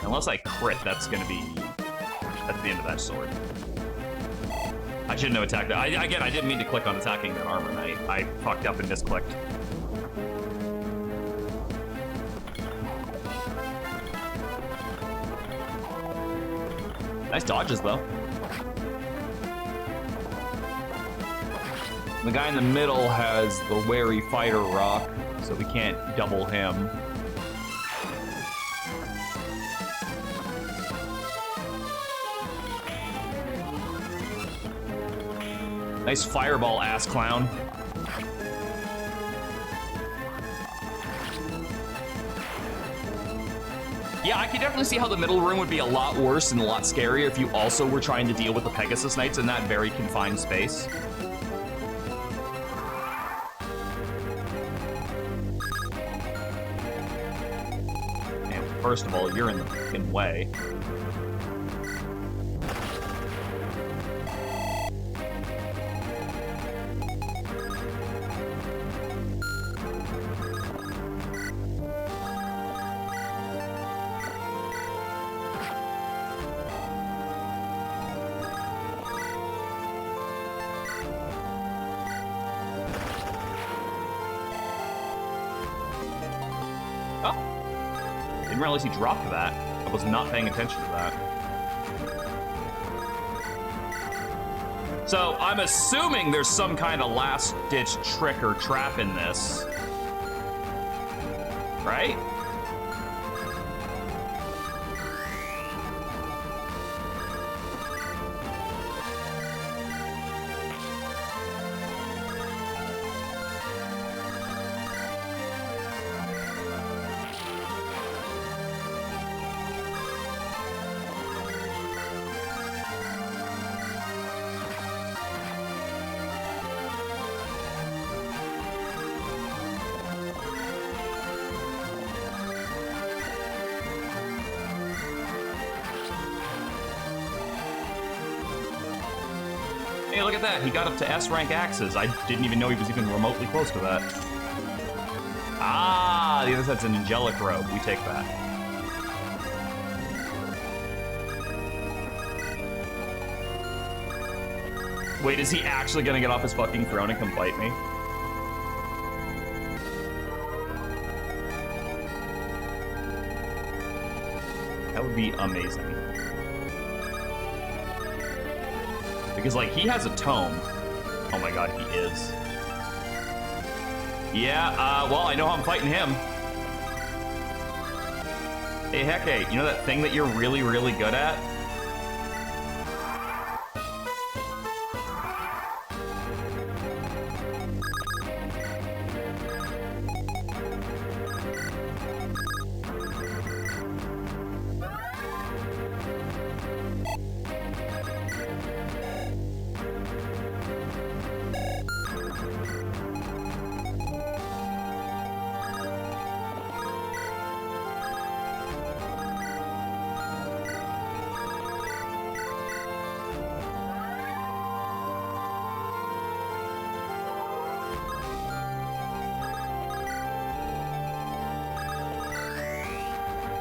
Unless I crit, that's the end of that sword. I shouldn't have attacked that. Again, I didn't mean to click on attacking that armor knight. I fucked up and misclicked. Nice dodges, though. The guy in the middle has the wary fighter rock, so we can't double him. Nice fireball, ass clown. Yeah, I can definitely see how the middle room would be a lot worse and a lot scarier if you also were trying to deal with the Pegasus Knights in that very confined space. And first of all, you're in the way. Didn't realize he dropped that. I was not paying attention to that. So I'm assuming there's some kind of last-ditch trick or trap in this. Right? at that. He got up to S rank axes. I didn't even know he was even remotely close to that. Ah, the other side's an angelic robe. We take that. Wait, is he actually gonna get off his fucking throne and come fight me? That would be amazing. Because, like, he has a tome. Oh my god, he is. Yeah, well, I know how I'm fighting him. Hey, HECATE, you know that thing that you're really, really good at?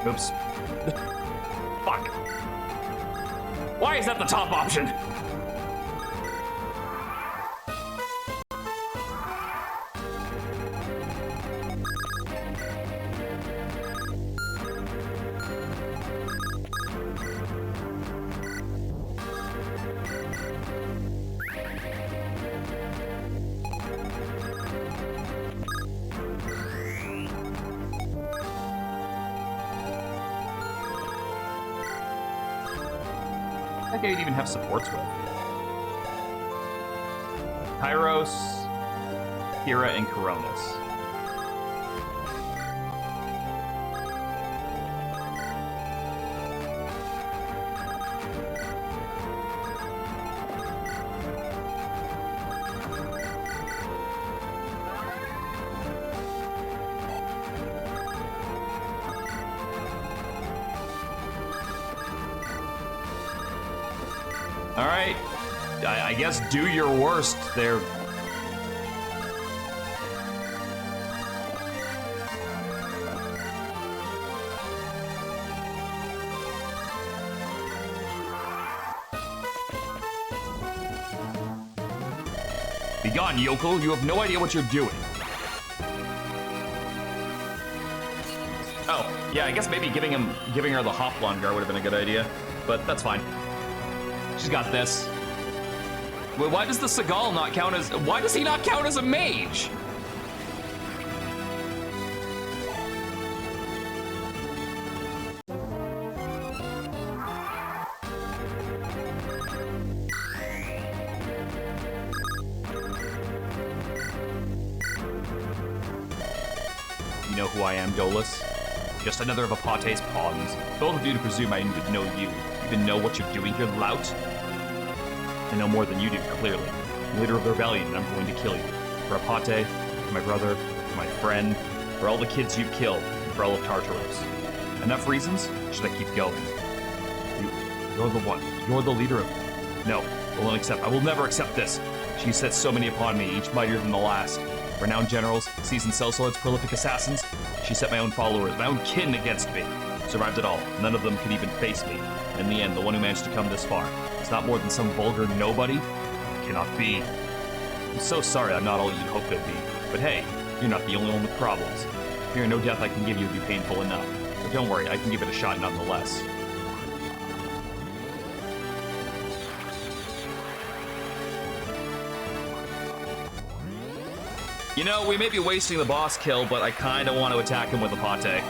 Oops. Fuck. Why is that the top option? I think I'd even have supports with. Kairos, Kira, and Coronis. All right, I guess do your worst there. Be gone, yokel. You have no idea what you're doing. Oh, yeah, I guess maybe giving her the Hoplon Guard would have been a good idea, but that's fine. She's got this. Wait, why does the Seagal not count as... Why does he not count as a mage? You know who I am, Dolus? Just another of HECATE's pawns. Bold of you to presume I would know you. Even know what you're doing here, lout? I know more than you do, clearly. I'm leader of the rebellion, and I'm going to kill you. For HECATE, for my brother, for my friend, for all the kids you've killed, and for all of Tartaros. Enough reasons? Should I keep going? You're the one. You're the leader of it. No, I won't accept. I will never accept this. She set so many upon me, each mightier than the last. Renowned generals, seasoned sellswords, prolific assassins. She set my own followers, my own kin against me. Survived it all. None of them could even face me. In the end, the one who managed to come this far is not more than some vulgar nobody? It cannot be. I'm so sorry I'm not all you'd hoped I'd be. But hey, you're not the only one with problems. Fear no death I can give you would be painful enough. But don't worry, I can give it a shot nonetheless. You know, we may be wasting the boss kill, but I kinda want to attack him with HECATE.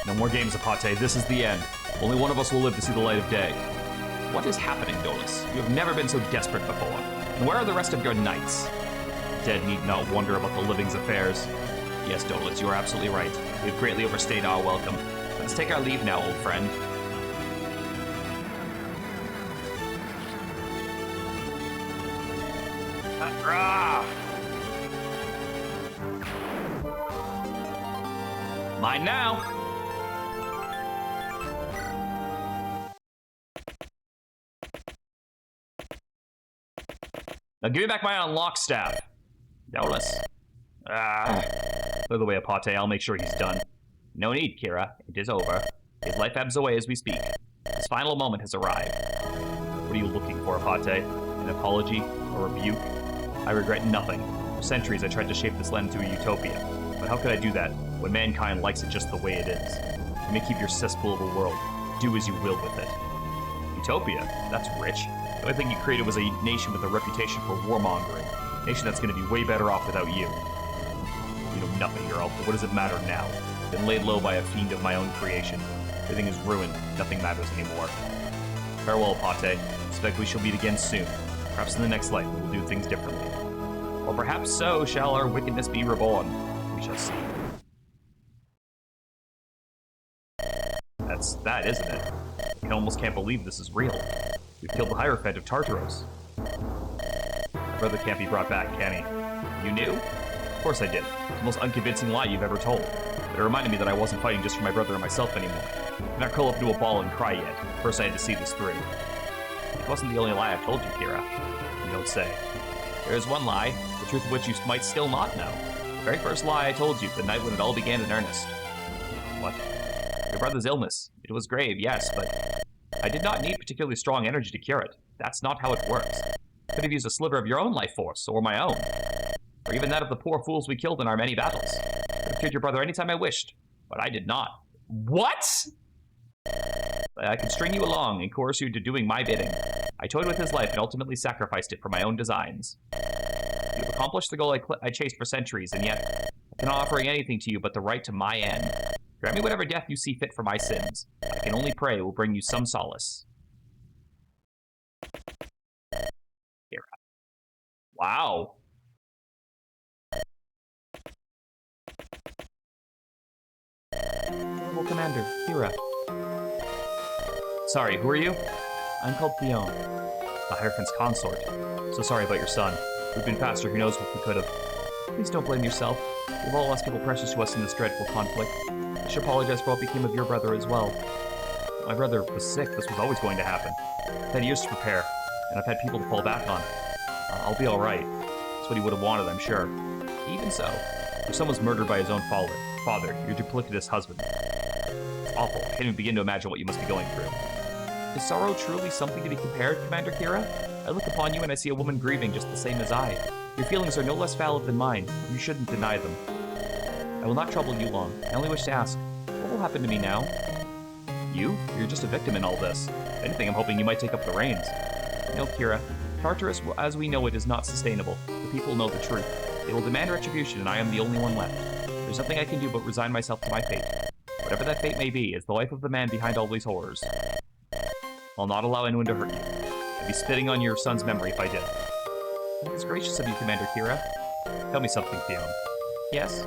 No more games, HECATE. This is the end. Only one of us will live to see the light of day. What is happening, Dolus? You have never been so desperate before. And where are the rest of your knights? Dead need not wonder about the living's affairs. Yes, Dolus, you are absolutely right. We have greatly overstayed our welcome. Let's take our leave now, old friend. Ah! Mine now. Now give me back my unlock staff. Dolus. Clear the way, HECATE. I'll make sure he's done. No need, Kira. It is over. His life ebbs away as we speak. His final moment has arrived. What are you looking for, HECATE? An apology? A rebuke? I regret nothing. For centuries I tried to shape this land into a utopia. But how could I do that when mankind likes it just the way it is? You may keep your cesspool of a world. Do as you will with it. Utopia? That's rich. The only thing you created was a nation with a reputation for warmongering. A nation that's going to be way better off without you. You know nothing, Earl. What does it matter now? Been laid low by a fiend of my own creation. Everything is ruined. Nothing matters anymore. Farewell, HECATE. Expect we shall meet again soon. Perhaps in the next life we will do things differently. Or perhaps so shall our wickedness be reborn. We shall see. That's that, isn't it? I almost can't believe this is real. We've killed the Hierophant of Tartaros. My brother can't be brought back, can he? You knew? Of course I did. It's the most unconvincing lie you've ever told. But it reminded me that I wasn't fighting just for my brother and myself anymore. I did not curl up into a ball and cry yet. First I had to see this through. It wasn't the only lie I've told you, Kira. You don't say. There is one lie, the truth of which you might still not know. The very first lie I told you, the night when it all began in earnest. What? Your brother's illness. It was grave, yes, but I did not need particularly strong energy to cure it. That's not how it works. I could have used a sliver of your own life force, or my own. Or even that of the poor fools we killed in our many battles. I could have cured your brother anytime I wished, but I did not. What? I could string you along and coerce you into doing my bidding. I toyed with his life and ultimately sacrificed it for my own designs. You've accomplished the goal I chased for centuries, and yet I cannot offer anything to you but the right to my end. Grant me whatever death you see fit for my sins. I can only pray it will bring you some solace. Kira. Wow. Honorable Commander, Kira. Sorry, who are you? I'm called Theon, the Hierophant's consort. So sorry about your son. We've been faster, who knows what we could have. Please don't blame yourself. We've all lost people precious to us in this dreadful conflict. I should apologize for what became of your brother as well. My brother was sick. This was always going to happen. I've had years to prepare, and I've had people to fall back on. I'll be alright. That's what he would have wanted, I'm sure. Even so, your son was murdered by his own father, your duplicitous husband. It's awful. I can't even begin to imagine what you must be going through. Is sorrow truly something to be compared, Commander Kira? I look upon you and I see a woman grieving just the same as I. Your feelings are no less valid than mine. You shouldn't deny them. I will not trouble you long. I only wish to ask, what will happen to me now? You? You're just a victim in all this. If anything, I'm hoping you might take up the reins. No, Kira. Tartarus, as we know it, is not sustainable. The people know the truth. They will demand retribution, and I am the only one left. There's nothing I can do but resign myself to my fate. Whatever that fate may be, is the life of the man behind all these horrors. I'll not allow anyone to hurt you. I'd be spitting on your son's memory if I did. It's gracious of you, Commander Kira. Tell me something, Theon. Yes?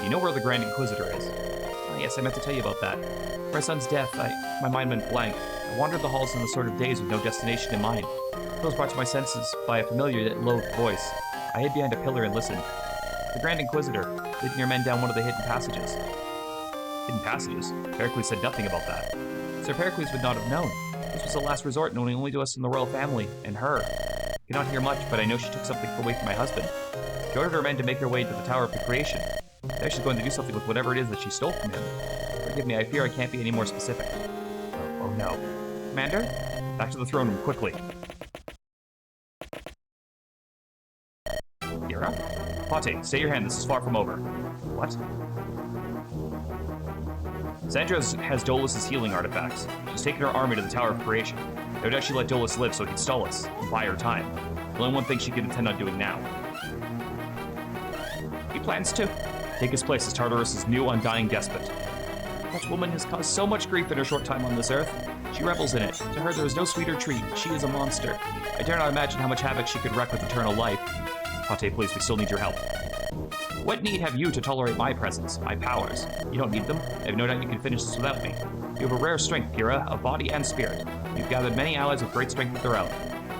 You know where the Grand Inquisitor is? Oh, yes, I meant to tell you about that. For my son's death, my mind went blank. I wandered the halls in a sort of daze with no destination in mind. I was brought to my senses by a familiar yet low voice. I hid behind a pillar and listened. The Grand Inquisitor, leading your men down one of the hidden passages. Hidden passages? Pericles said nothing about that. Sir Pericles would not have known. This was the last resort known only to us in the royal family, and her. I cannot hear much, but I know she took something away from my husband. She ordered her men to make their way to the Tower of the Creation. Now she's going to do something with whatever it is that she stole from him. Forgive me, I fear I can't be any more specific. Oh no. Commander? Back to the throne room, quickly. Kira? HECATE, stay your hand, this is far from over. What? Sandra has Dolus' healing artifacts. She's taken her army to the Tower of Creation. No doubt she let Dolus live so he could stall us, and buy her time. The only one thing she could intend on doing now. He plans to take his place as Tartarus' new undying despot. That woman has caused so much grief in her short time on this earth. She revels in it. To her there is no sweeter treat. She is a monster. I dare not imagine how much havoc she could wreak with eternal life. HECATE, please, we still need your help. What need have you to tolerate my presence, my powers? You don't need them. I have no doubt you can finish this without me. You have a rare strength, Kira, of body and spirit. You've gathered many allies with great strength of their own.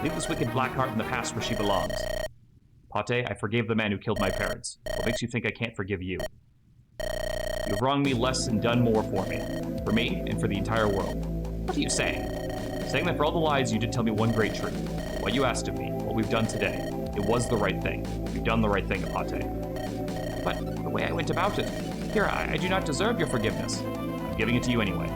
Leave this wicked black heart in the past where she belongs. Pate, I forgave the man who killed my parents. What makes you think I can't forgive you? You've wronged me less and done more for me. For me, and for the entire world. What are you saying? Saying that for all the lies, you did tell me one great truth. What you asked of me, what we've done today, it was the right thing. You've done the right thing, Pate. But the way I went about it, here, I do not deserve your forgiveness. I'm giving it to you anyway.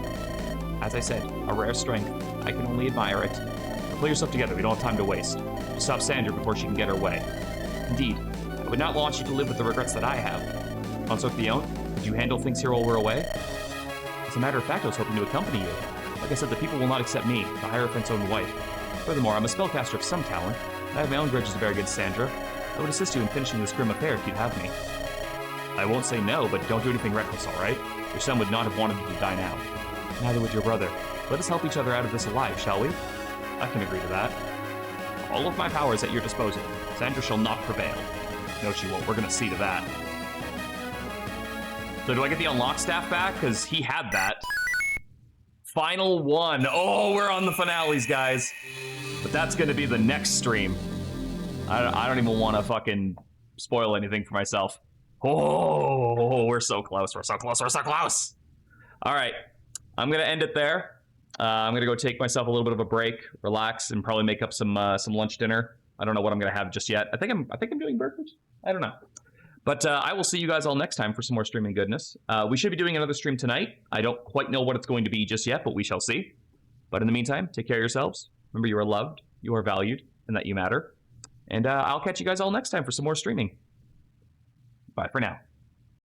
As I said, a rare strength. I can only admire it. Now pull yourself together, we don't have time to waste. Just stop Sandra before she can get her way. Indeed, I would not want you to live with the regrets that I have. Consort Theon, did you handle things here while we're away? As a matter of fact, I was hoping to accompany you. Like I said, the people will not accept me, the Hierophant's own wife. Furthermore, I'm a spellcaster of some talent, and I have my own grudges to bear against Sandra. I would assist you in finishing this grim affair if you'd have me. I won't say no, but don't do anything reckless, alright? Your son would not have wanted you to die now. Neither would your brother. Let us help each other out of this alive, shall we? I can agree to that. All of my power is at your disposal. Sandra shall not prevail. No, she won't. We're gonna see to that. So do I get the unlock staff back? Because he had that. Final one. Oh, we're on the finales, guys. But that's gonna be the next stream. I don't even want to fucking spoil anything for myself. Oh, we're so close. We're so close. We're so close. All right. I'm going to end it there. I'm going to go take myself a little bit of a break, relax, and probably make up some lunch dinner. I don't know what I'm going to have just yet. I think I'm doing burgers. I don't know. But I will see you guys all next time for some more streaming goodness. We should be doing another stream tonight. I don't quite know what it's going to be just yet, but we shall see. But in the meantime, take care of yourselves. Remember, you are loved, you are valued, and that you matter. And I'll catch you guys all next time for some more streaming. Bye for now.